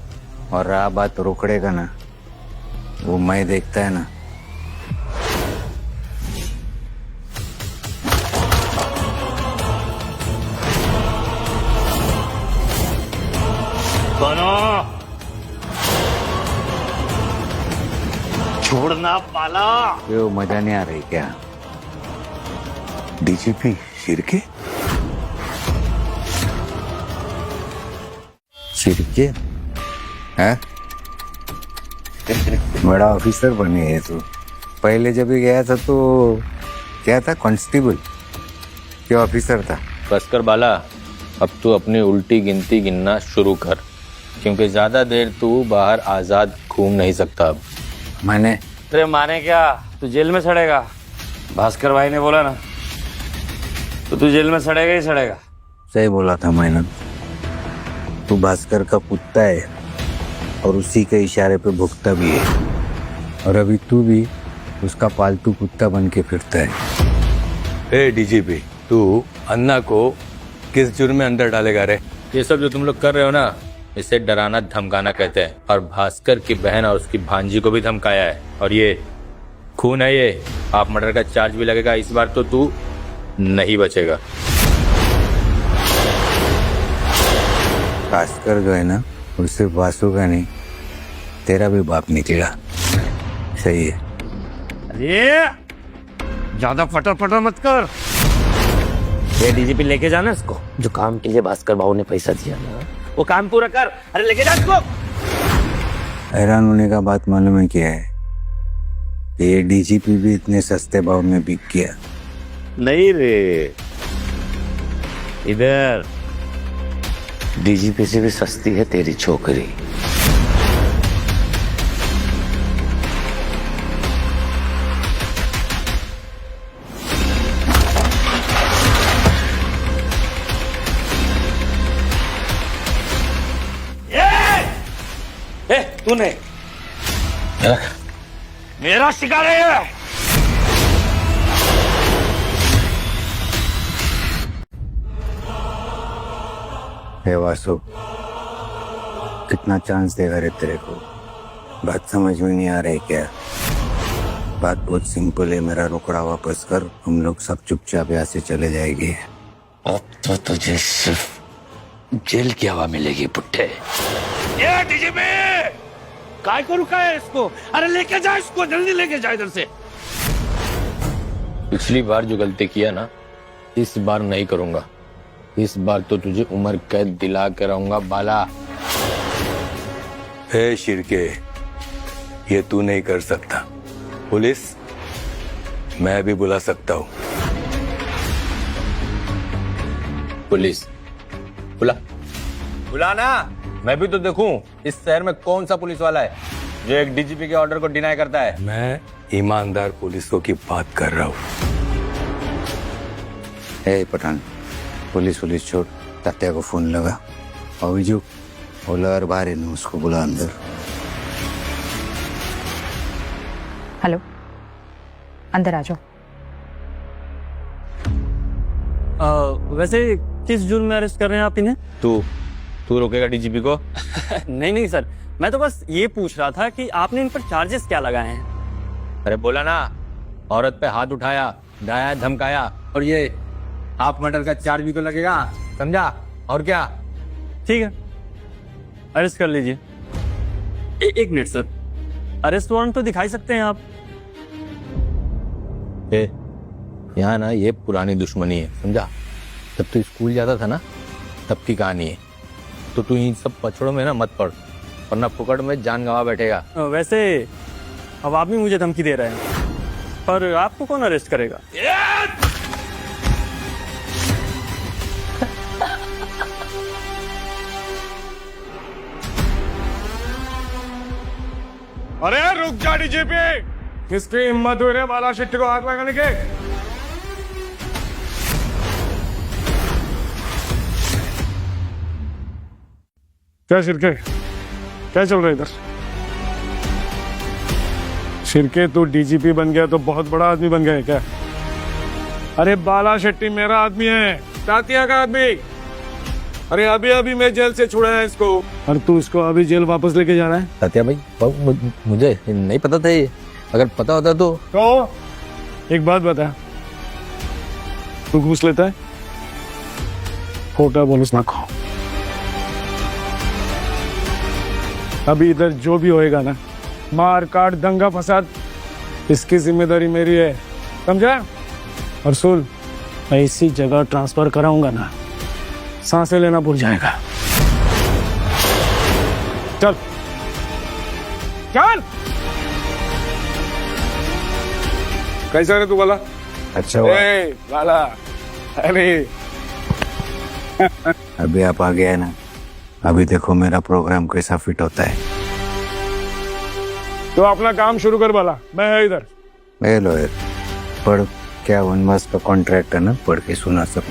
और रहा बात रोकड़े का ना, वो मैं देखता है ना। छोड़ना पाला। वो मजा नहीं आ रही क्या? डीजीपी शिरके? शिरके है? बड़ा ऑफिसर बने है तू। पहले जब भी गया था तो क्या था, कांस्टेबल क्या ऑफिसर था? बस कर बाला, अब तू अपनी उल्टी गिनती गिनना शुरू कर, क्योंकि ज्यादा देर तू बाहर आजाद घूम नहीं सकता अब। मैंने तेरे माने क्या, तू जेल में सड़ेगा। भास्कर भाई ने बोला ना, तो तू जेल में सड़ेगा ही सड़ेगा। सही बोला था मैंने। तू भास्कर का कुत्ता है और उसी के इशारे पे भुगता भी है, और अभी तू भी उसका पालतू कुत्ता बन के फिरता है। ए डीजीपी, तू अन्ना को किस जुर्म में अंदर डालेगा रे? ये सब जो तुम लोग कर रहे हो ना, इसे डराना धमकाना कहते हैं। और भास्कर की बहन और उसकी भांजी को भी धमकाया है, और ये खून है, ये आप मर्डर का चार्ज भी लगेगा। इस बार तो तू नहीं बचेगा। भास्कर जो है ना, वो सिर्फ वासु का नहीं, तेरा भी बाप निकला। सही है। अरे ज्यादा फटर फटर मत कर। ये डीजीपी लेके जाना इसको, जो काम के लिए भास्कर बाबू ने पैसा दिया ना, वो काम पूरा कर। अरे लेके जा इसको। हैरान होने का बात मालूम है क्या है? ये डीजीपी भी इतने सस्ते भाव में बिक गया। नहीं रे, इधर डीजीपी से भी सस्ती है तेरी छोकरी। तूने मेरा शिकार है। हे वासु, कितना चांस देगा रे तेरे को? बात समझ में नहीं आ रही क्या? बात बहुत सिंपल है, मेरा रोकड़ा वापस कर, हम लोग सब चुपचाप यहाँ से चले जाएंगे। अब तो तुझे सिर्फ जेल की हवा मिलेगी पुट्टे। ये डीजीपी काय को रुका है इसको? अरे लेके जा इसको, जल्दी लेके जा इधर से। पिछली बार जो गलती किया ना, इस बार नहीं करूंगा। इस बार तो तुझे उम्र कैद दिला के रहूंगा बाला। हे शिरके, ये तू नहीं कर सकता। पुलिस मैं भी बुला सकता हूँ। पुलिस बुला, बुलाना। मैं भी तो देखूं इस शहर में कौन सा पुलिस वाला है जो एक डीजीपी के ऑर्डर को डिनाई करता है। मैं ईमानदार पुलिसों की बात कर रहा हूँ। हे पठान, पुलिस छोड़, तात्या को फोन लगा और विजू ओला और बाहर है, उसको बुला अंदर। हेलो, अंदर आ जाओ। वैसे किस जुर्म में अरेस्ट कर रहे हैं आप इन्हें? तू रोकेगा डीजीपी को? नहीं सर, मैं तो बस ये पूछ रहा था कि आपने इन पर चार्जेस क्या लगाए हैं? अरे बोला ना, औरत पे हाथ उठाया, डराया, धमकाया, और ये हाफ मर्डर का चार्ज भी तो लगेगा, समझा? और क्या? ठीक है, अरेस्ट कर लीजिए। एक मिनट सर, अरेस्ट वारंट तो दिखाई सकते हैं आप। यहाँ ना ये पुरानी दुश्मनी है, समझा? जब तू स्कूल जाता था ना, तब की कहानी है। तो तू इन सब पछड़ों में ना मत पड़, वरना फुकड़ में जान गंवा बैठेगा। वैसे अब आप भी मुझे धमकी दे रहे हैं, पर आपको कौन अरेस्ट करेगा? अरे रुक जा डीजीपी, किसकी हिम्मत हुई रे बाला शेट्टी को हाथ लगाने के? क्या शिरके, क्या चल रहा है इधर? शिरके, तू डीजीपी बन गया तो बहुत बड़ा आदमी बन गया है क्या? अरे बाला शेट्टी मेरा आदमी है, तातिया का आदमी। अरे अभी अभी मैं जेल से छुड़ाया है इसको, और तू इसको अभी जेल वापस लेके जा रहा है? सत्या भाई मुझे नहीं पता था ये, अगर पता होता तो एक बात बता, तू घूस लेता है? कोटा बोनस ना खाओ। अभी इधर जो भी होएगा ना, मार काट दंगा फसाद, इसकी जिम्मेदारी मेरी है, समझा? और सुन, ऐसी जगह ट्रांसफर कराऊंगा ना, सांसें लेना भूल जाएगा। चल चल। कैसा रे तू वाला? अच्छा हुआ। वाला, अरे अभी आप आ गया ना, अभी देखो मेरा प्रोग्राम कैसा फिट होता है। तो अपना काम शुरू कर वाला, मैं है इधर। ए लॉयर, पढ़, क्या वनवास का कॉन्ट्रैक्ट है ना, पढ़ के सुना सब।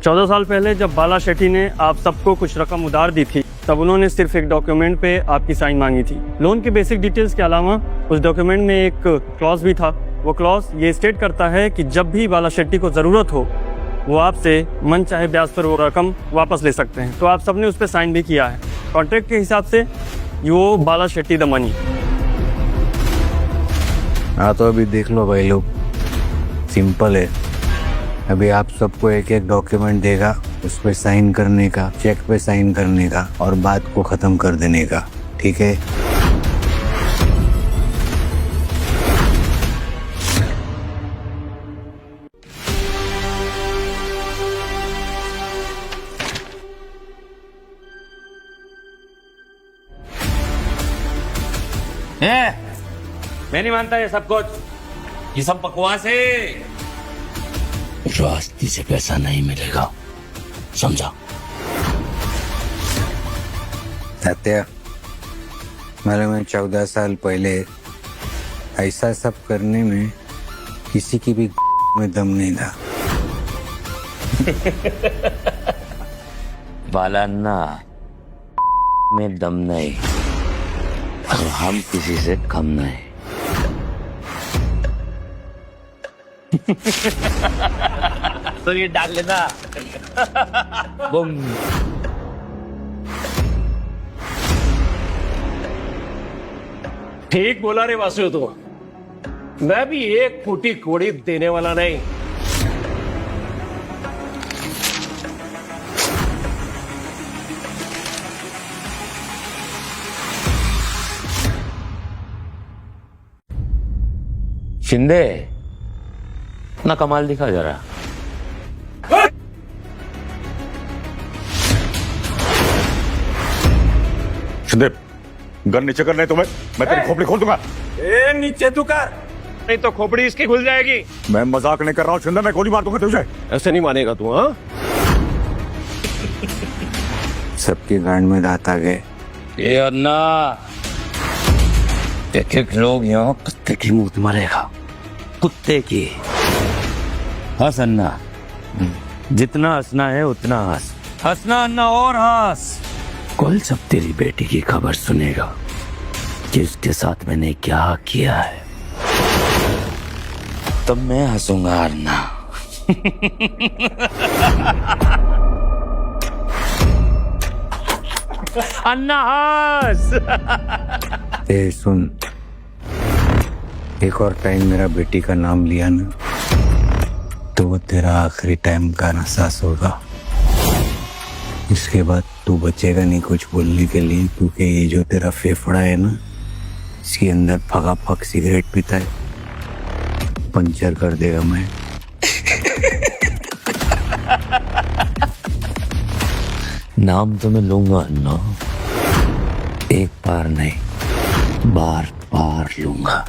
चौदह साल पहले जब बाला शेट्टी ने आप सबको कुछ रकम उधार दी थी, तब उन्होंने सिर्फ एक डॉक्यूमेंट पे आपकी साइन मांगी थी। लोन के बेसिक डिटेल्स के अलावा उस डॉक्यूमेंट में एक क्लॉज भी था। वो क्लॉज ये स्टेट करता है कि जब भी बाला शेट्टी को जरूरत हो, वो आपसे मन चाहे ब्याज पर वो रकम वापस ले सकते हैं। तो आप सबने उस पर साइन भी किया है। कॉन्ट्रैक्ट के हिसाब से वो बाला शेट्टी द मनी। हाँ तो अभी देख लो भाई लोग, सिंपल है। अभी आप सबको एक एक डॉक्यूमेंट देगा, उस पे साइन करने का, चेक पे साइन करने का और बात को खत्म कर देने का, ठीक है? मैं नहीं मानता ये सब कुछ, ये सब बकवास है। रास्ते से पैसा नहीं मिलेगा, समझा? सत्या, मालूम है 14 साल पहले ऐसा सब करने में किसी की भी में दम नहीं था। बालान्ना में दम नहीं, और हम किसी से कम नहीं। तो ये डाल लेना। बुम। ठीक बोला रे वासु, तो मैं भी एक फूटी कोड़ी देने वाला नहीं। शिंदे, ना कमाल दिखा जरा। शिंदे, गन नीचे कर, नहीं तो मैं तेरी खोपड़ी खोल दूंगा। ए नीचे तू कर, नहीं तो खोपड़ी इसकी खुल जाएगी। मैं मजाक नहीं कर रहा हूँ शिंदे, मैं गोली मार दूंगा तुझे। ऐसे नहीं मानेगा तू, हाँ? सबकी गांड में दांत आ गए। ये अन्ना, एक एक लोग यहाँ कुत्ते की मूत मरेगा, कुत्ते की। हंस अन्ना, जितना हंसना है उतना हंस। हंसना अन्ना और हंस। कल सब तेरी बेटी की खबर सुनेगा कि उसके साथ मैंने क्या किया है, तब मैं हंसूंगा अन्ना। अन्ना हंस। ए सुन, एक और टाइम मेरा बेटी का नाम लिया ना, तो वो तेरा आखिरी टाइम का एहसास होगा। इसके बाद तू बचेगा नहीं कुछ बोलने के लिए, क्योंकि ये जो तेरा फेफड़ा है ना, इसके अंदर फगा फक सिगरेट पीता है, पंचर कर देगा मैं। नाम तो मैं लूंगा अन्ना, एक बार नहीं, बार बार लूंगा।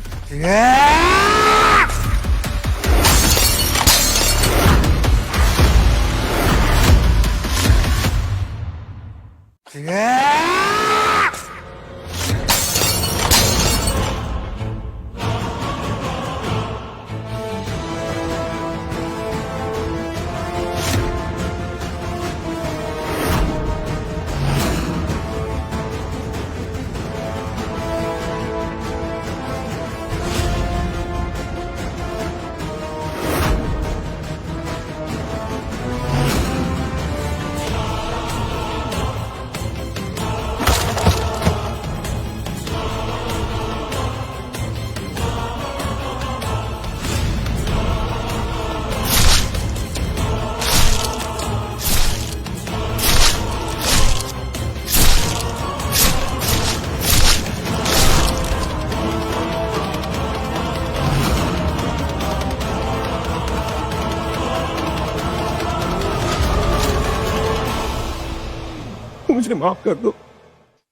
मुझे माफ कर दो,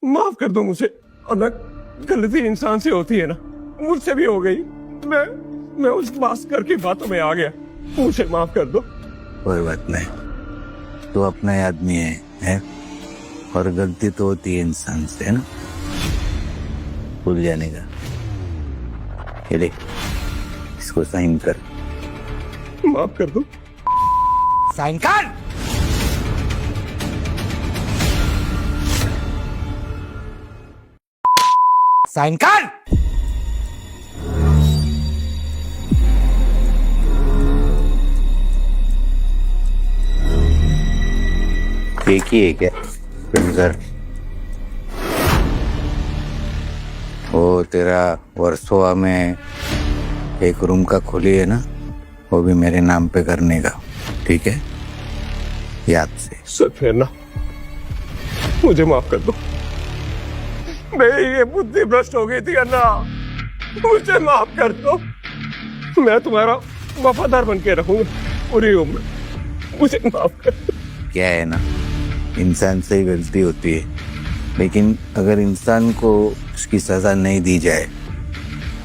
माफ कर दो मुझे। और ना, गलती इंसान से होती है ना, मुझसे भी हो गई। मैं उस भास्कर की बातों में आ गया, मुझे माफ कर दो। कोई बात नहीं, तो अपना ही आदमी है? और गलती तो होती है इंसान से, है ना? भूल जाने का। ये ले, इसको साइन कर। माफ कर दो। साइन कर। साइन कर। एक ही है क्या फिंगर? वो तेरा वर्सोवा में एक रूम का खुली है ना, वो भी मेरे नाम पे करने का, ठीक है? याद से। सर फिर ना, मुझे माफ कर दो। मेरी ये बुद्धि भ्रष्ट हो गई थी अन्ना, मुझे माफ कर दो। मैं तुम्हारा वफादार बन के रहूंगा पूरी उम्र, मुझे माफ कर दो। क्या है ना, इंसान से ही गलती होती है, लेकिन अगर इंसान को उसकी सजा नहीं दी जाए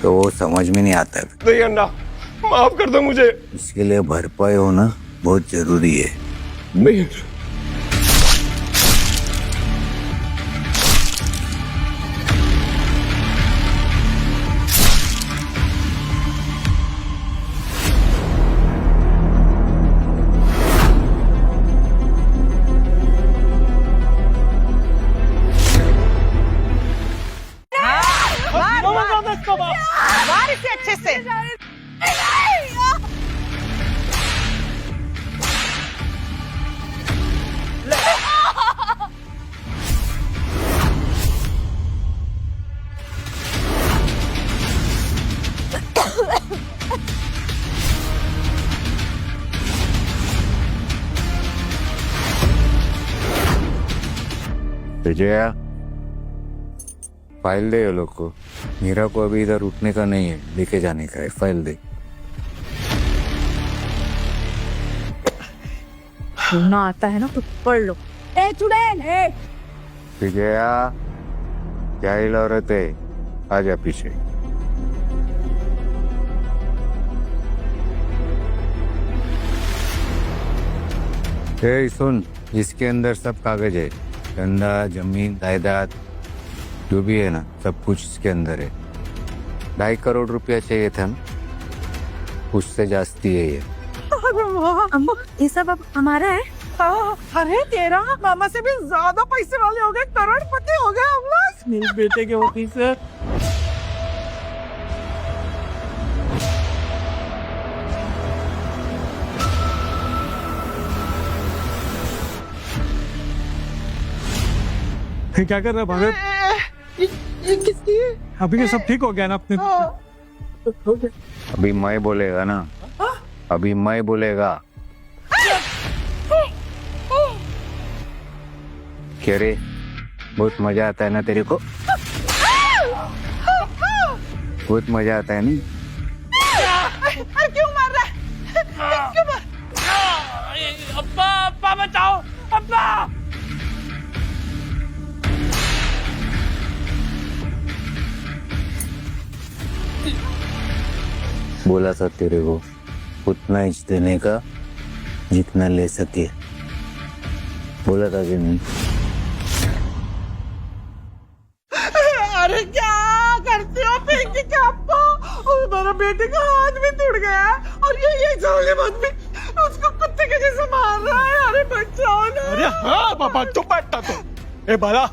तो वो समझ में नहीं आता। नहीं अन्ना, माफ कर दो मुझे। इसके लिए भरपाई होना बहुत जरूरी है। नहीं मार इसे अच्छे से। विजया, फाइल दे ये लोग को। मीरा को अभी इधर उठने का नहीं है, लेके जाने का है। फाइल दे। ना आता है ना तो पढ़ लो। ए चुड़ैल है। विजया, जाहिल औरत है, आजा पीछे। ए सुन, इसके अंदर सब कागज है, धंधा, जमीन, जायदाद, जो भी है ना, सब कुछ इसके अंदर है। 2.5 करोड़ रुपया चाहिए था ना, उससे जास्ती है ये। अम्मा, ये सब अब हमारा है। अरे तेरा मामा से भी ज्यादा पैसे वाले हो गए, करोड़पति हो गए हम लोग। मेरे बेटे के ऑफिसर। क्या कर रहा है भगत? ये किसकी है? अभी ये सब ठीक हो गया ना अपने? अभी मैं बोलेगा ना, अभी मैं बोलेगा। क्या रे, बहुत मजा आता है ना तेरे को? बहुत मजा आता है नहीं? अरे क्यों मार रहा है? क्यों मार? अब्बा, अब्बा बचाओ, अब्बा। बोला था तेरे को उतना इंच देने का जितना ले सके, बोला था कि नहीं? अरे क्या करते हो? फेंकी आपको? मेरा बेटे का हाथ भी टूट गया और ये साले मत भी उसको कुत्ते के जैसे मार रहा है। अरे बचाओ ना। अरे हाँ पापा, तू बैठता तो। ए बाला,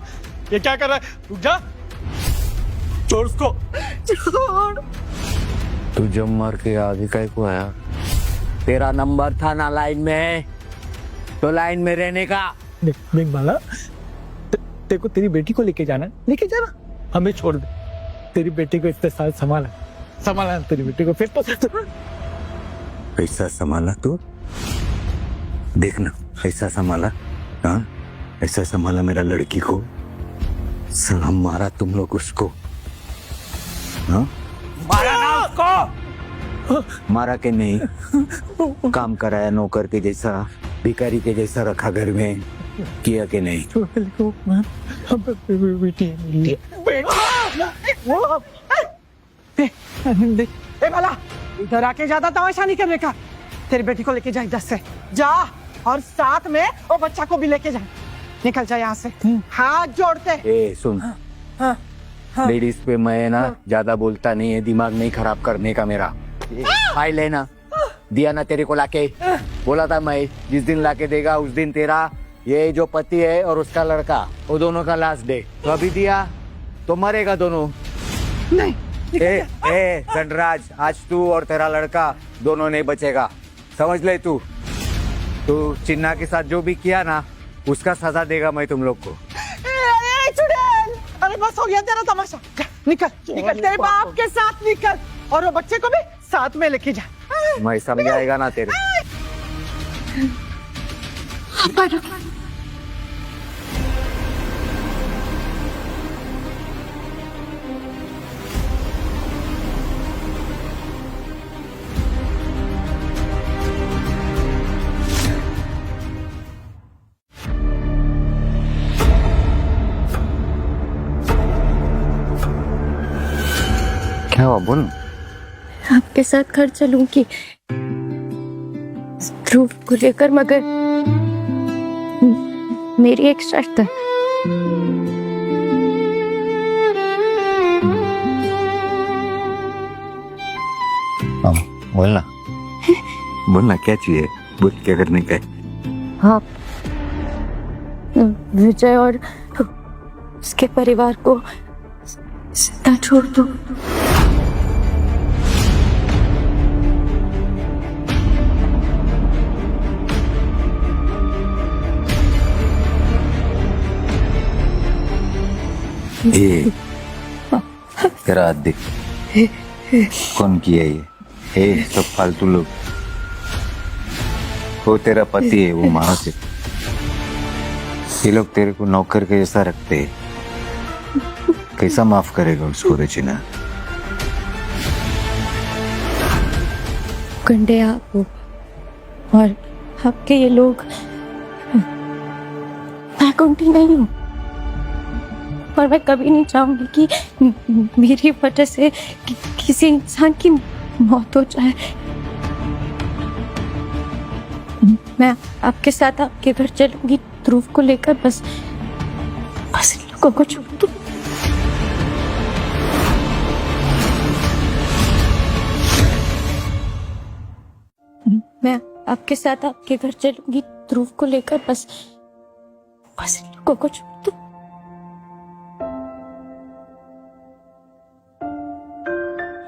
ये क्या कर रहा है? रुक जा, छोड़ उसको। छोड़। तू जब मार के आगे काय को आया? तेरा नंबर था ना लाइन में, तो लाइन में रहने का। देख बाला, तेरे को तेरी बेटी को लेके जाना, लेके जाना, हमें छोड़ दे। तेरी बेटी को इतने साल संभाला तेरी बेटी को, फिर तो ऐसा संभाला तू? देखना, ऐसा संभाला। हाँ, ऐसा संभाला मेरा लड़की को। सलाम मारा तुम लोग उसको। हाँ, मारा ना उसको। मारा के नहीं, काम कराया नौकर के जैसा, भिखारी के जैसा रखा घर में। किया कि नहीं? ए भला, इधर आके ज्यादा तमाशा नहीं करने का। तेरी बेटी को लेके जा इधर से, जा, और साथ में वो बच्चा को भी लेके जा। निकल जा यहाँ से, हाथ जोड़ते। ए सुन, लेडीज पे मैं ना ज्यादा बोलता नहीं है, दिमाग नहीं खराब करने का मेरा। खाई लेना, दिया ना तेरे को लाके, बोला था मैं जिस दिन लाके देगा उस दिन तेरा ये जो पति है और उसका लड़का, वो दोनों का लास्ट डे। तो अभी दिया तो मरेगा दोनों। नहीं ए धनराज, आज तू और तेरा लड़का दोनों नहीं बचेगा, समझ ले। तू चिन्ना के साथ जो भी किया ना, उसका सजा देगा मैं तुम लोग को। अरे चुड़ैल, अरे बस हो गया तेरा तमाशा। निकल निकल, तेरे बाप के साथ निकल, और वो बच्चे को भी साथ में लेके जा। मैं समझाएगा ना तेरे। क्या हुआ, बोल। आपके साथ घर चलूंगी ध्रुव को लेकर, मगर मेरी एक शर्त है। बोलना बोलना, क्या चाहिए, बोल, क्या करने का है? आप विजय और उसके परिवार को सीधा छोड़ दो। ये तेरा हाथ देख, कौन किया ये सब फालतू लोग। वो तेरा पति है, वो मानो से। ये लोग तेरे को नौकर के जैसा रखते हैं, कैसा माफ करेगा उसको रचना? गंडे आप हो, और आपके ये लोग, मैं गुंडी नहीं हूँ, और मैं कभी नहीं चाहूंगी कि मेरी वजह से किसी इंसान की मौत हो जाए। मैं आपके साथ आपके घर चलूंगी ध्रुव को लेकर, बस इन लोगों को छोड़ दो। मैं आपके साथ आपके घर चलूंगी ध्रुव को लेकर, बस इन लोगों को छोड़ दो।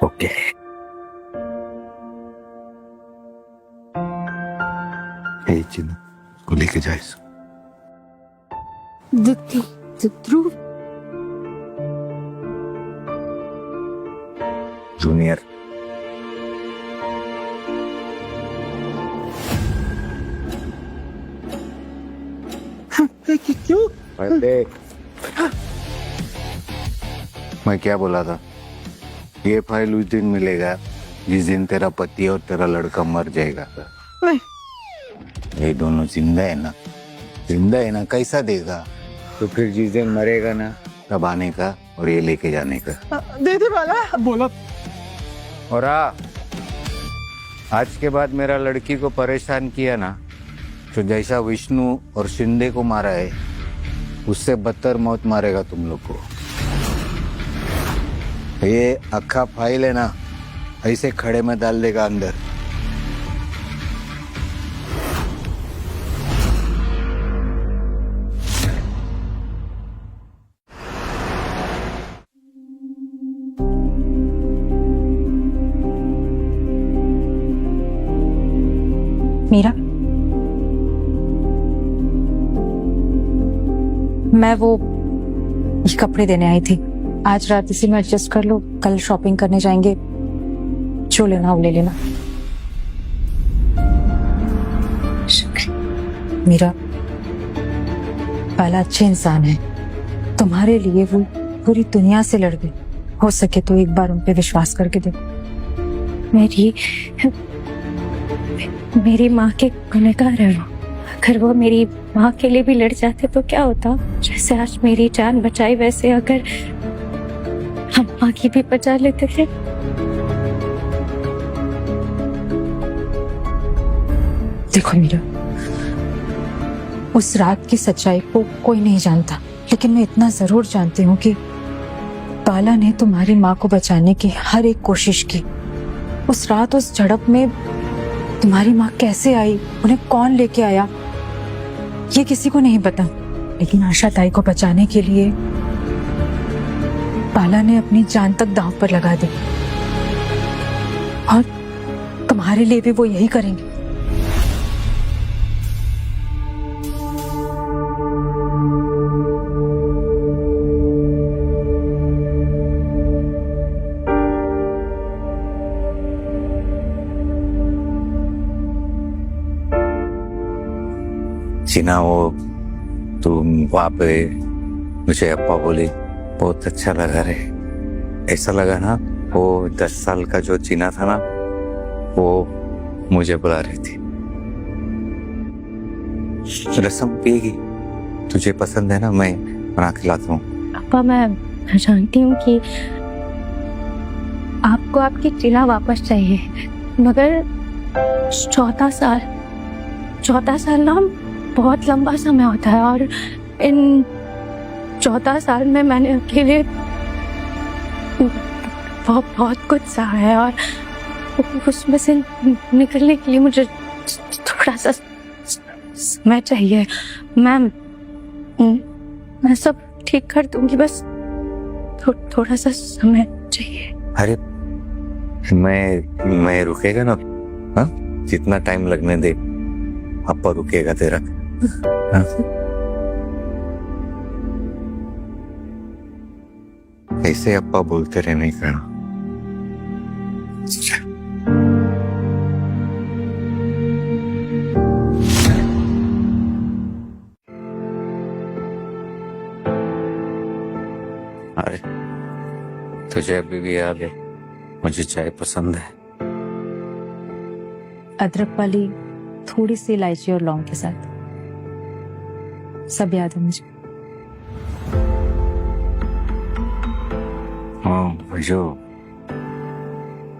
ओके, चिन्ह को लेके जाए ध्रुव जूनियर। क्यों? मैं क्या बोला था? ये फाइल उस दिन मिलेगा जिस दिन तेरा पति और तेरा लड़का मर जाएगा। नहीं, ये दोनों जिंदा है ना? जिंदा है ना, कैसा देगा? तो फिर जिस दिन मरेगा ना, तब आने का और ये लेके जाने का। दे दे वाला बोला। और आज के बाद मेरा लड़की को परेशान किया ना, तो जैसा विष्णु और शिंदे को मारा है, उससे बदतर मौत मारेगा तुम लोग को। ये अक्खा फाइल है ना, ऐसे खड़े में डाल देगा अंदर। मीरा, मैं वो ये कपड़े देने आई थी। आज रात इसी में एडजस्ट कर लो, कल शॉपिंग करने जाएंगे, जो लेना वो ले लेना। मीरा, पाला अच्छे इंसान है, तुम्हारे लिए वो पूरी दुनिया से लड़ गए। हो सके तो एक बार उन पे विश्वास करके देखो। मेरी माँ के गुनहगार है वो। अगर वो मेरी माँ के लिए भी लड़ जाते तो क्या होता? जैसे आज मेरी जान बचाई वैसे अगर हम माँ की भी बचा लेते थे। देखो मीरा, उस रात की सच्चाई को कोई नहीं जानता, लेकिन मैं इतना जरूर जानती हूँ कि बाला ने तुम्हारी माँ को बचाने की हर एक कोशिश की। उस रात उस झड़प में तुम्हारी माँ कैसे आई, उन्हें कौन लेके आया, ये किसी को नहीं पता। लेकिन आशा ताई को बचाने के लिए बाला ने अपनी जान तक दांव पर लगा दी, और तुम्हारे लिए भी वो यही करेंगे। चीना, वो तुम वहां पे मुझे अप्पा बोली, बहुत अच्छा लगा रे। ऐसा लगा ना वो 10 साल का जो चीना था ना, वो मुझे बुला रही थी। रसम पिएगी? तुझे पसंद है ना, मैं बना के लाता हूँ। अप्पा, मैं जानती हूँ कि आपको आपकी चीना वापस चाहिए, मगर 14 साल ना बहुत लंबा समय होता है, और इन 14 साल में मैंने अकेले बहुत कुछ सहा है, और उसमें से निकलने के लिए मुझे थोड़ा सा समय चाहिए। मैं सब ठीक कर दूंगी, बस थोड़ा सा समय चाहिए। अरे मैं रुकेगा ना, हाँ? जितना टाइम लगने दे, अप्पा रुकेगा तेरा। हाँ? ऐसे अप्पा बोलते रहे नहीं करना। अरे तुझे अभी भी याद है मुझे चाय पसंद है? अदरक वाली, थोड़ी सी इलायची और लौंग के साथ। सब याद है मुझे। हाँ भैया,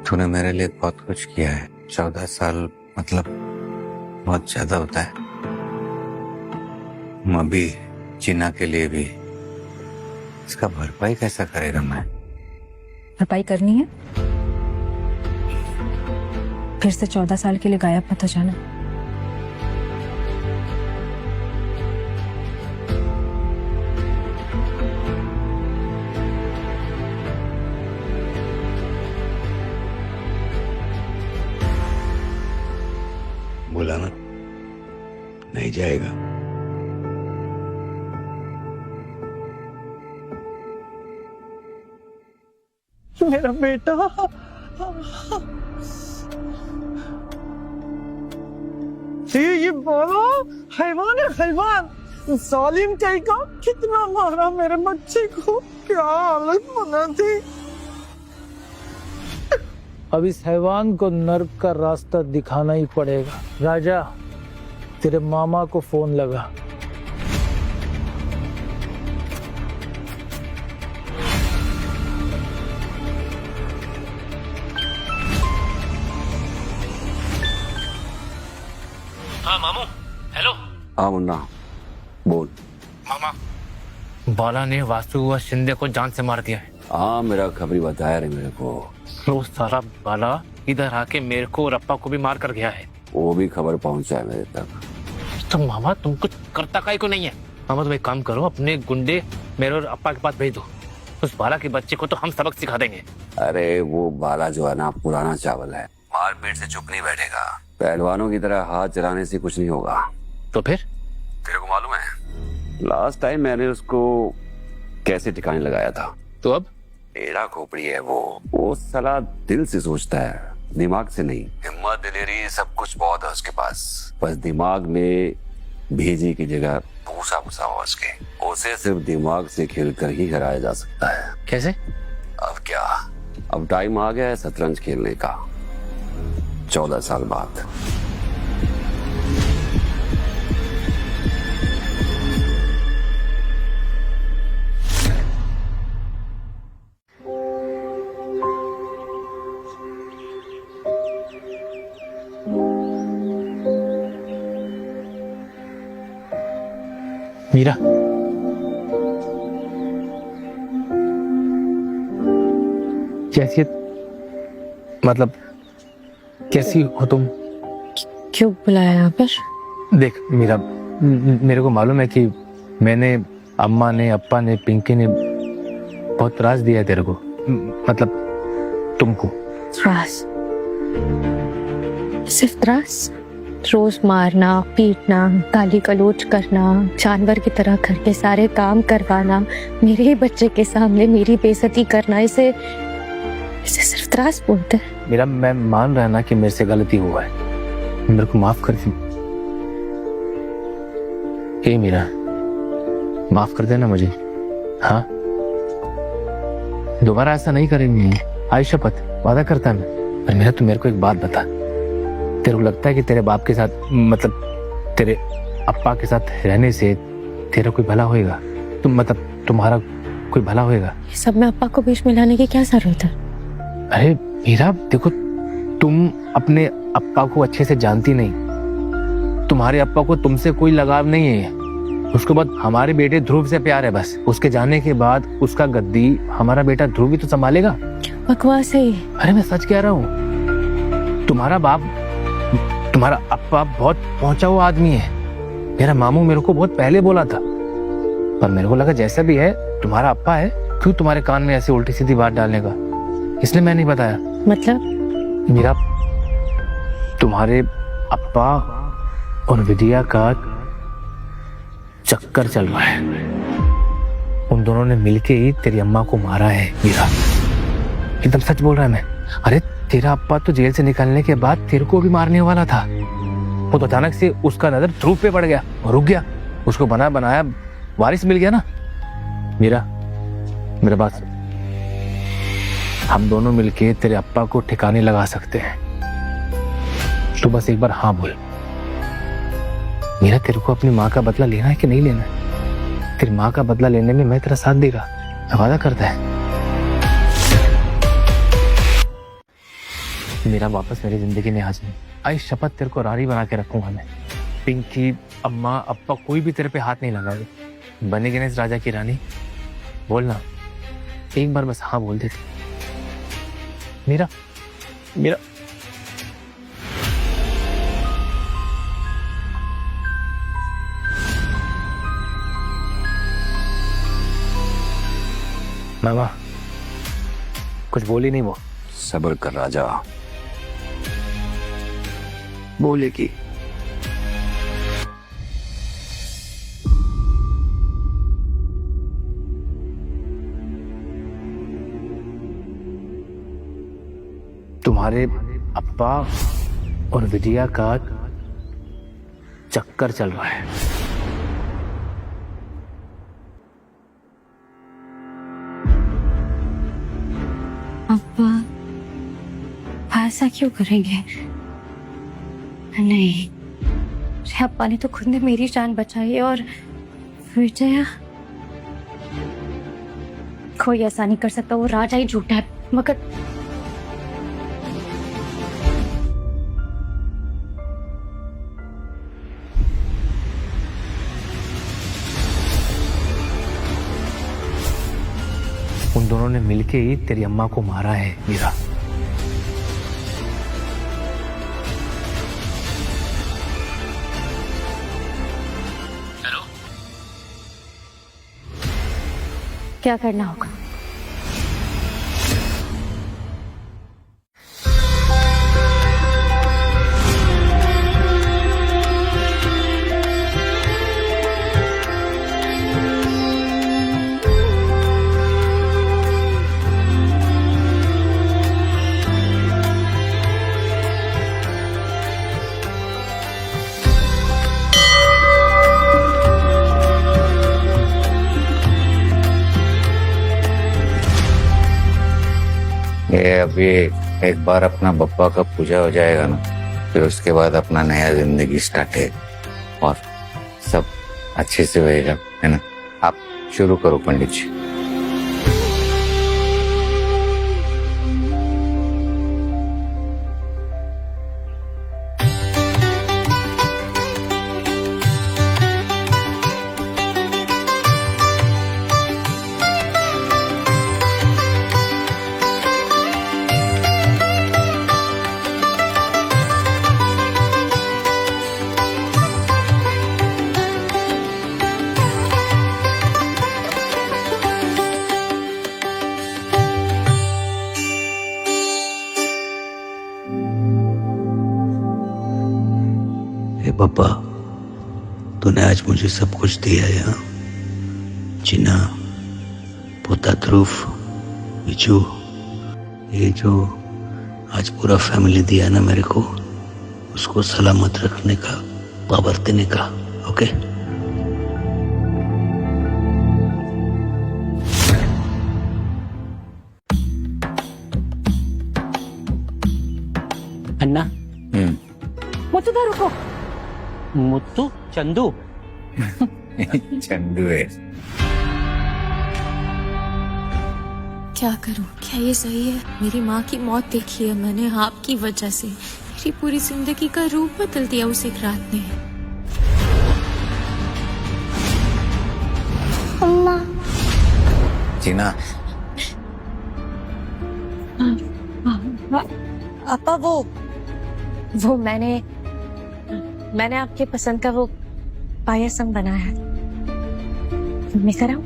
तूने मेरे लिए बहुत कुछ किया है। 14 साल मतलब बहुत ज्यादा होता है। मैं भी चीना के लिए भी। इसका भरपाई कैसा करेगा मैं? भरपाई करनी है? फिर से 14 साल के लिए गायब मत हो जाना। बोला ना, नहीं जाएगा। मेरा बेटा, ये बड़ा हैवान है, हैवान। जालिम कहेगा, कितना मारा मेरे बच्चे को, क्या हालत बना थी। अब इस हैवान को नर्क का रास्ता दिखाना ही पड़ेगा। राजा, तेरे मामा को फोन लगा। हाँ मामू, हेलो। हाँ मुन्ना, बोल। मामा, बाला ने वासु शिंदे को जान से मार दिया है। हाँ, मेरा खबरी बताया रे मेरे को। वो सारा बाला इधर आके मेरे को और अप्पा को भी मार कर गया है। वो भी खबर पहुंचा है मेरे तक। तो मामा तुम कुछ करता काहे को नहीं है? मामा तुम एक काम करो, अपने गुंडे मेरे और अप्पा के पास भेज दो। उस बाला के बच्चे को तो हम सबक सिखा देंगे। अरे वो बाला जो है ना, पुराना चावल है, मार पीट से चुप नहीं बैठेगा। पहलवानों की तरह हाथ चलाने से कुछ नहीं होगा। तो फिर? तेरे को मालूम है लास्ट टाइम मैंने उसको कैसे ठिकाने लगाया था? तो अब? टेढ़ा खोपड़ी है वो साला दिल से सोचता है, दिमाग से नहीं। हिम्मत, दिलेरी, सब कुछ बहुत है उसके पास। बस दिमाग में भेजी की जगह भूसा भूसा हो उसके। उसे सिर्फ दिमाग से खेलकर ही हराया जा सकता है। कैसे? अब क्या, अब टाइम आ गया है शतरंज खेलने का। 14 साल बाद। मीरा, मतलब कैसी हो तुम? क्यों बुलाया यहाँ पर? देख मीरा, मेरे को मालूम है कि मैंने, अम्मा ने, अप्पा ने, पिंकी ने बहुत त्रास दिया है तेरे को, मतलब तुमको। त्रास? सिर्फ त्रास? रोज मारना, पीटना, गाली गलौज करना, जानवर की तरह घर के सारे काम करवाना, मेरे ही बच्चे के सामने मेरी बेइज्जती करना, इसे सिर्फ त्रास बोलते हैं? मेरा, मैं मान रहा ना कि मेरे से गलती हुआ है, मेरे को माफ कर दी। हे मीरा, माफ कर देना मुझे। हाँ, दोबारा ऐसा नहीं करेंगे, आई शपथ, वादा करता मैं। पर मेरा, तू मेरे को एक बात बता, तेरे को लगता है कि तेरे बाप के साथ, मतलब तेरे अप्पा के साथ रहने से तेरा कोई भला होएगा? तुम, मतलब तुम्हारा कोई भला होएगा? ये सब में अप्पा को बीच में लाने की क्या जरूरत है? अरे मीरा देखो, तुम अपने अप्पा को अच्छे से जानती नहीं। तुम्हारे अप्पा को तुमसे कोई लगाव नहीं है। उसके बाद हमारे बेटे ध्रुव से प्यार है बस। उसके जाने के बाद उसका गद्दी हमारा बेटा ध्रुव ही तो संभालेगा। बकवास है। अरे मैं सच कह रहा हूँ, तुम्हारा बाप, तुम्हारा अप्पा बहुत पहुंचा हुआ आदमी है। मेरा मामू मेरे को बहुत पहले बोला था, पर मेरे को लगा जैसा भी है तुम्हारा अप्पा है, क्यों तुम्हारे कान में ऐसे उल्टी सीधी बात डालने का, इसलिए मैं नहीं बताया। मतलब? मेरा, तुम्हारे अप्पा और विद्या का चक्कर चल रहा है। उन दोनों ने मिलके ही तेरी अम्मा को मारा है मीरा, एकदम सच बोल रहा है मैं। अरे तेरा अप्पा तो जेल से निकलने के बाद तेरे को भी मारने वाला था। वो तो अचानक से उसका नजर ध्रुव पे पड़ गया और रुक गया। उसको बना बनाया वारिस मिल गया ना। मीरा, मेरे बात, हम दोनों मिलके तेरे अप्पा को ठिकाने लगा सकते हैं। तू बस एक बार हाँ बोल। मेरा, तेरे को अपनी माँ का बदला लेना है कि नहीं लेना है? तेरी माँ का बदला लेने में मैं तेरा साथ देगा, वादा करता है। मेरा वापस मेरी जिंदगी में आ जाए, आई शपथ तेरे को रानी बना के रखूंगा मैं। पिंकी, अम्मा, अप्पा कोई भी तेरे पे हाथ नहीं लगाएगा। बनेगी ना इस राजा की रानी? बोलना एक बार, बस हाँ बोल देती। मेरा, मेरा, मामा कुछ बोली नहीं वो? सब्र कर राजा, बोलेगी। तुम्हारे अप्पा और विद्या का चक्कर चल रहा है। अप्पा ऐसा क्यों करेंगे? नहीं, अप्पा ने तो खुद ने मेरी जान बचाई है, और विजया, कोई ऐसा नहीं कर सकता। वो राजा ही झूठा है। मगर उन दोनों ने मिलके ही तेरी अम्मा को मारा है मीरा। हेलो, क्या करना होगा? ये अभी एक बार अपना बप्पा का पूजा हो जाएगा ना, फिर उसके बाद अपना नया जिंदगी स्टार्ट है और सब अच्छे से होएगा, है ना? आप शुरू करो पंडित जी। हे पापा, तूने आज मुझे सब कुछ दिया है। हाँ? जीना, पोता ध्रुव, बिजू, ये जो आज पूरा फैमिली दिया ना मेरे को, उसको सलामत रखने का, पावर देने का। ओके? अन्ना, मुत्तुदा रुको। मुत्तू, चंदू। चंदू है। क्या करूं? क्या ये सही है? मेरी माँ की मौत देखी है मैंने आपकी वजह से। मेरी पूरी जिंदगी का रूप बदल दिया उस एक रात ने। अम्मा। जीना, पापा वो मैंने आपके पसंद का वो पायसम बनाया है, मैं कराऊं?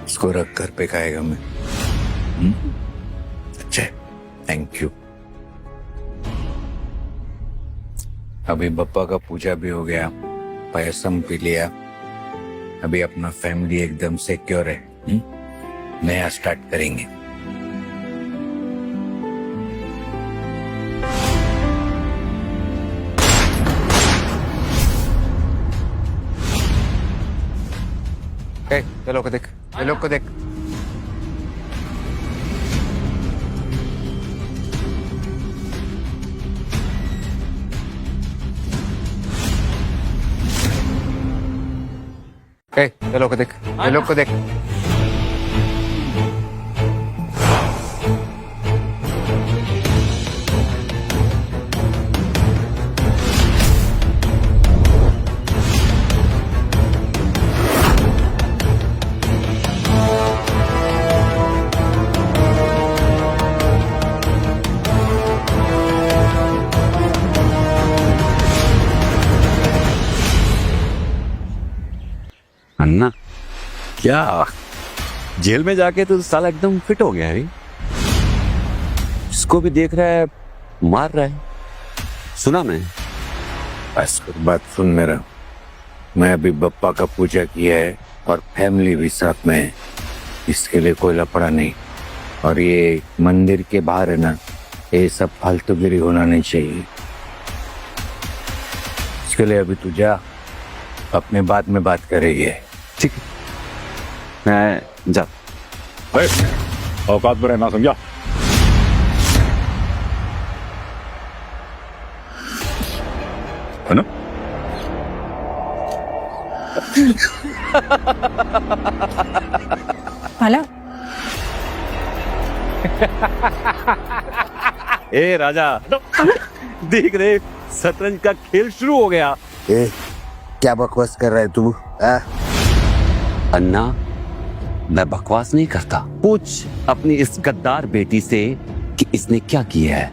इसको रख घर पे खाएगा मैं। अच्छा, थैंक यू। अभी बप्पा का पूजा भी हो गया, पायसम पी लिया, अभी अपना फैमिली एकदम सिक्योर है। नया स्टार्ट करेंगे। ये लोग को देख, ये लोग को देख। ये लोग को देख, ये लोग को देख। अन्ना, क्या जेल में जाके तो साला एकदम फिट हो गया है। इसको भी देख रहा है, मार रहा है। सुना मैं? बस बात सुन मेरा, मैं अभी बप्पा का पूजा किया है और फैमिली भी साथ में है, इसके लिए कोई लफड़ा नहीं। और ये मंदिर के बाहर है ना, ये सब फालतूगिरी होना नहीं चाहिए। इसके लिए अभी तू जा, अपने बाद में बात करेगी। ठीक है, मैं जा। औकात में रहना, समझा? है ना? पाला, ए राजा, देख रहे शतरंज का खेल शुरू हो गया। क्या बकवास कर रहा है तू? अन्ना, मैं बकवास नहीं करता। पूछ अपनी इस गद्दार बेटी से कि इसने क्या किया है।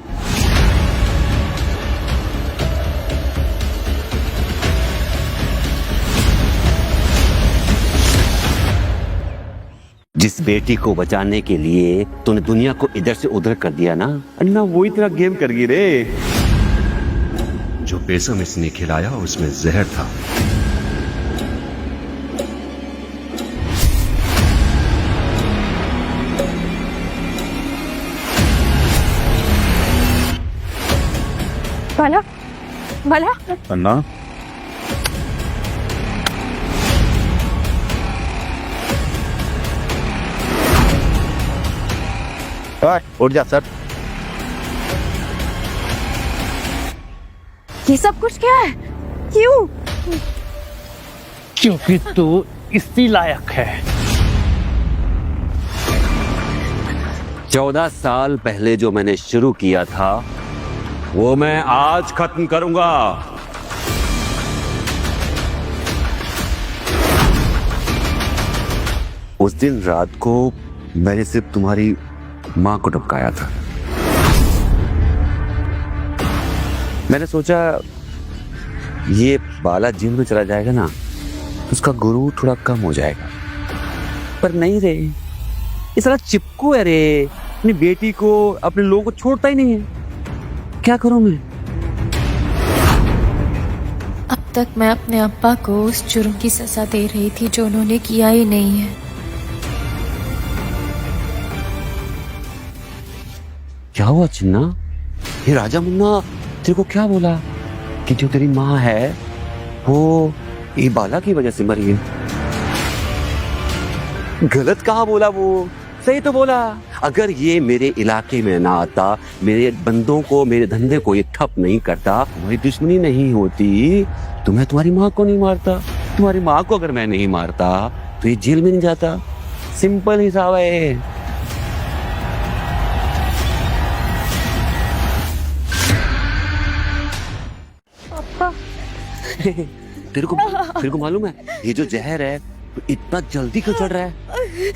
जिस बेटी को बचाने के लिए तूने दुनिया को इधर से उधर कर दिया ना, अन्ना वही तेरा गेम कर गई रे। जो बेसम इसने खिलाया उसमें जहर था। बाला, बाला, अन्ना, उठ जा सर। ये सब कुछ क्या है? क्यों? क्योंकि तू इसी लायक है। 14 साल पहले जो मैंने शुरू किया था वो मैं आज खत्म करूंगा। उस दिन रात को मैंने सिर्फ तुम्हारी मां को टपकाया था, मैंने सोचा ये बाला जेल में चला जाएगा ना, उसका गुरु थोड़ा कम हो जाएगा, पर नहीं रे, ये साला चिपकू है रे, अपनी बेटी को अपने लोगों को छोड़ता ही नहीं है। क्या करूं मैं? अब तक मैं अपने अब्बा को उस जुर्म की सजा दे रही थी जो उन्होंने किया ही नहीं है। क्या हुआ चिन्ना? ये राजा मुन्ना तेरे को क्या बोला कि जो तेरी माँ है वो ये बाला की वजह से मरी है? गलत कहा बोला वो, सही तो बोला। अगर ये मेरे इलाके में ना आता, मेरे बंदों को, मेरे धंधे को ये ठप नहीं करता, तुम्हारी दुश्मनी नहीं होती तो मैं तुम्हारी माँ को नहीं मारता। तुम्हारी माँ को अगर मैं नहीं मारता तो ये जेल में नहीं जाता। सिंपल हिसाब है। पापा तेरे को मालूम है ये जो जहर है इतना जल्दी क्यों चढ़ रहा है?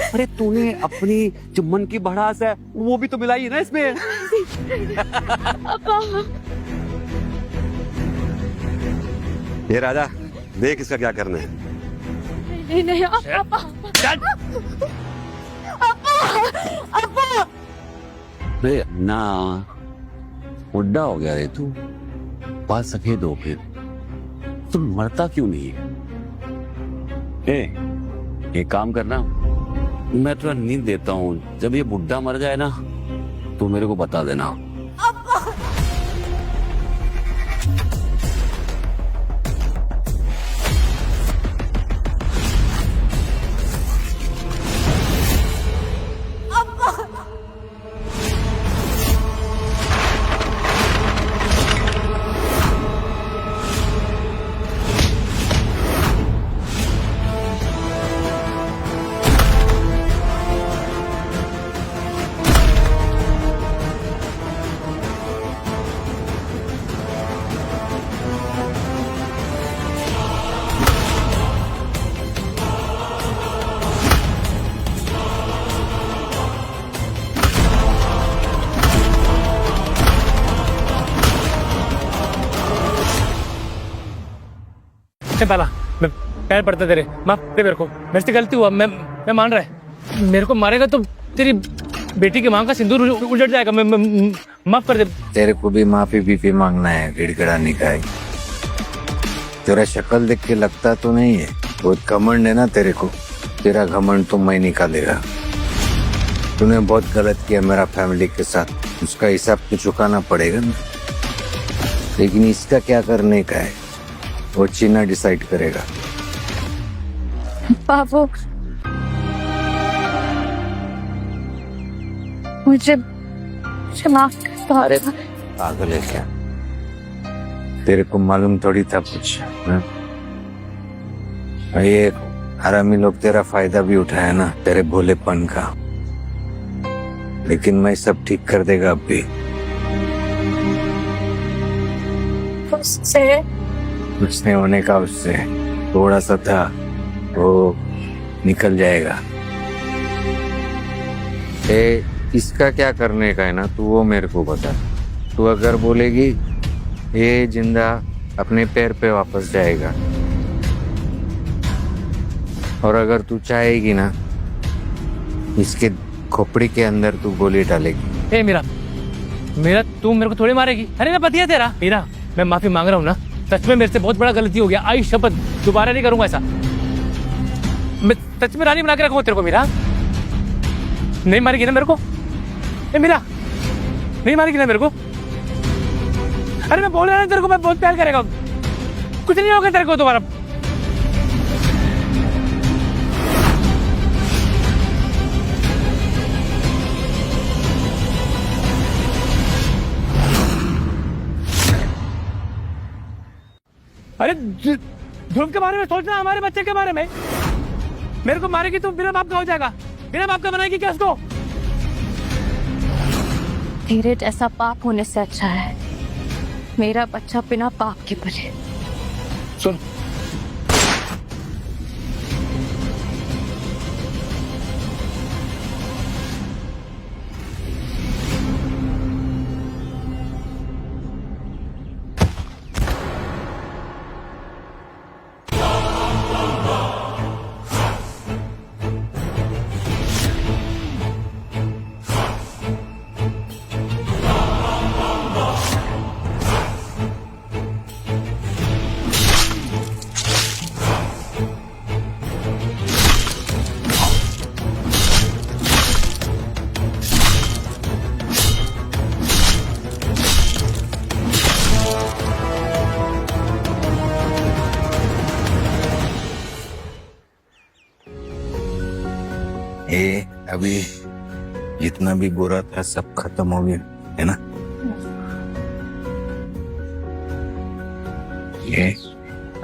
अरे तूने अपनी जो मन की भड़ास है वो भी तो मिलाई है ना इसमें। ये राजा देख इसका क्या करना है। नहीं नहीं पापा, अरे ना बुढ़ा हो गया रे तू, बाल सफेद हो फिर तुम मरता क्यों नहीं है? एक काम करना, मैं थोड़ा नींद देता हूँ, जब ये बुढ़ा मर जाए ना तो मेरे को बता देना। बाला, मैं पैर पड़ता तेरे, माफ दे मेरे को, मेरे से गलती हुआ, मैं मान रहा है। मेरे को मारेगा तो तेरी बेटी की मां का सिंदूर उलट जाएगा। मैं माफ कर दे। तेरे को भी माफी भी मांगना है, गिड़गिड़ाने का है। तेरा शक्ल देख के लगता तो नहीं है, बहुत घमंड है ना तेरे को। तेरा घमंड तो मैं निकालेगा। तूने बहुत गलत किया मेरा फैमिली के साथ, उसका हिसाब तो चुकाना पड़ेगा ना। लेकिन इसका क्या करने का है वो चीना डिसाइड करेगा। बाबू मुझे माफ कर। अरे पागल है क्या? तेरे को मालूम थोड़ी था कुछ? ये हरामी लोग तेरा फायदा भी उठाया ना तेरे भोलेपन का, लेकिन मैं सब ठीक कर देगा अब भी। उसने होने का उससे थोड़ा सा था, वो निकल जाएगा। इसका क्या करने का है ना तू वो मेरे को बता। तू अगर बोलेगी ये जिंदा अपने पैर पे वापस जाएगा, और अगर तू चाहेगी ना इसके खोपड़ी के अंदर तू गोली डालेगी। ए मेरा तू मेरे को थोड़ी मारेगी। अरे मैं पति है तेरा। मीरा मैं माफी मांग रहा हूँ ना, सच में मेरे से बहुत बड़ा गलती हो गया। आई शपथ दोबारा नहीं करूंगा ऐसा। मैं सच में रानी बना के रखूंगा तेरे को। मीरा नहीं मारेगी ना मेरे को? ए मीरा नहीं मारेगी ना मेरे को? अरे मैं बोल रहा हूं तेरे को, मैं बहुत प्यार करेगा, कुछ नहीं होगा तेरे को दोबारा। अरे ध्रुव के बारे में सोचना, हमारे बच्चे के बारे में। मेरे को मारेगी तो बिना बाप का हो जाएगा, बिना बाप का बनाएगी क्या उसको? तेरे जैसा पाप होने से अच्छा है मेरा बच्चा बिना पाप के पले। सुन, अभी जितना भी बुरा था सब खत्म हो गया है ना। ये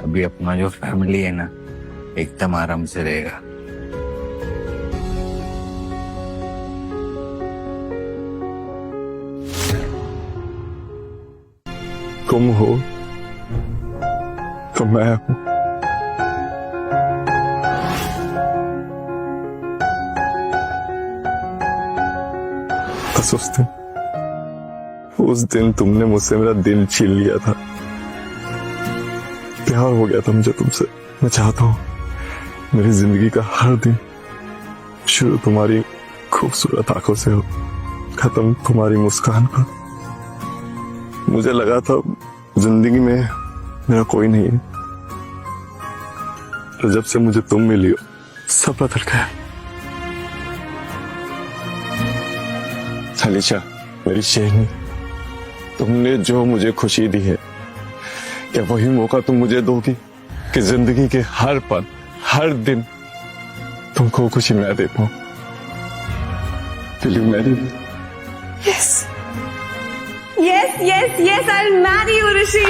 अभी अपना जो फैमिली है ना एकदम आराम से रहेगा। तुम हो तो मैं हूं। बस उस दिन तुमने मुझसे मेरा दिल छीन लिया था। प्यार हो गया था मुझे तुमसे। मैं चाहता हूं मेरी जिंदगी का हर दिन शुरू तुम्हारी खूबसूरत आंखों से हो, खत्म तुम्हारी मुस्कान पर। मुझे लगा था जिंदगी में मेरा कोई नहीं है, तो जब से मुझे तुम मिली हो सब बदल गया। अलीशा मेरी शेरनी, तुमने जो मुझे खुशी दी है, क्या वही मौका तुम मुझे दोगी कि जिंदगी के हर पल हर दिन तुमको खुशी मैं दे पाऊं? Will you marry me? Yes. Yes, yes, yes, I'll marry you, Rishi.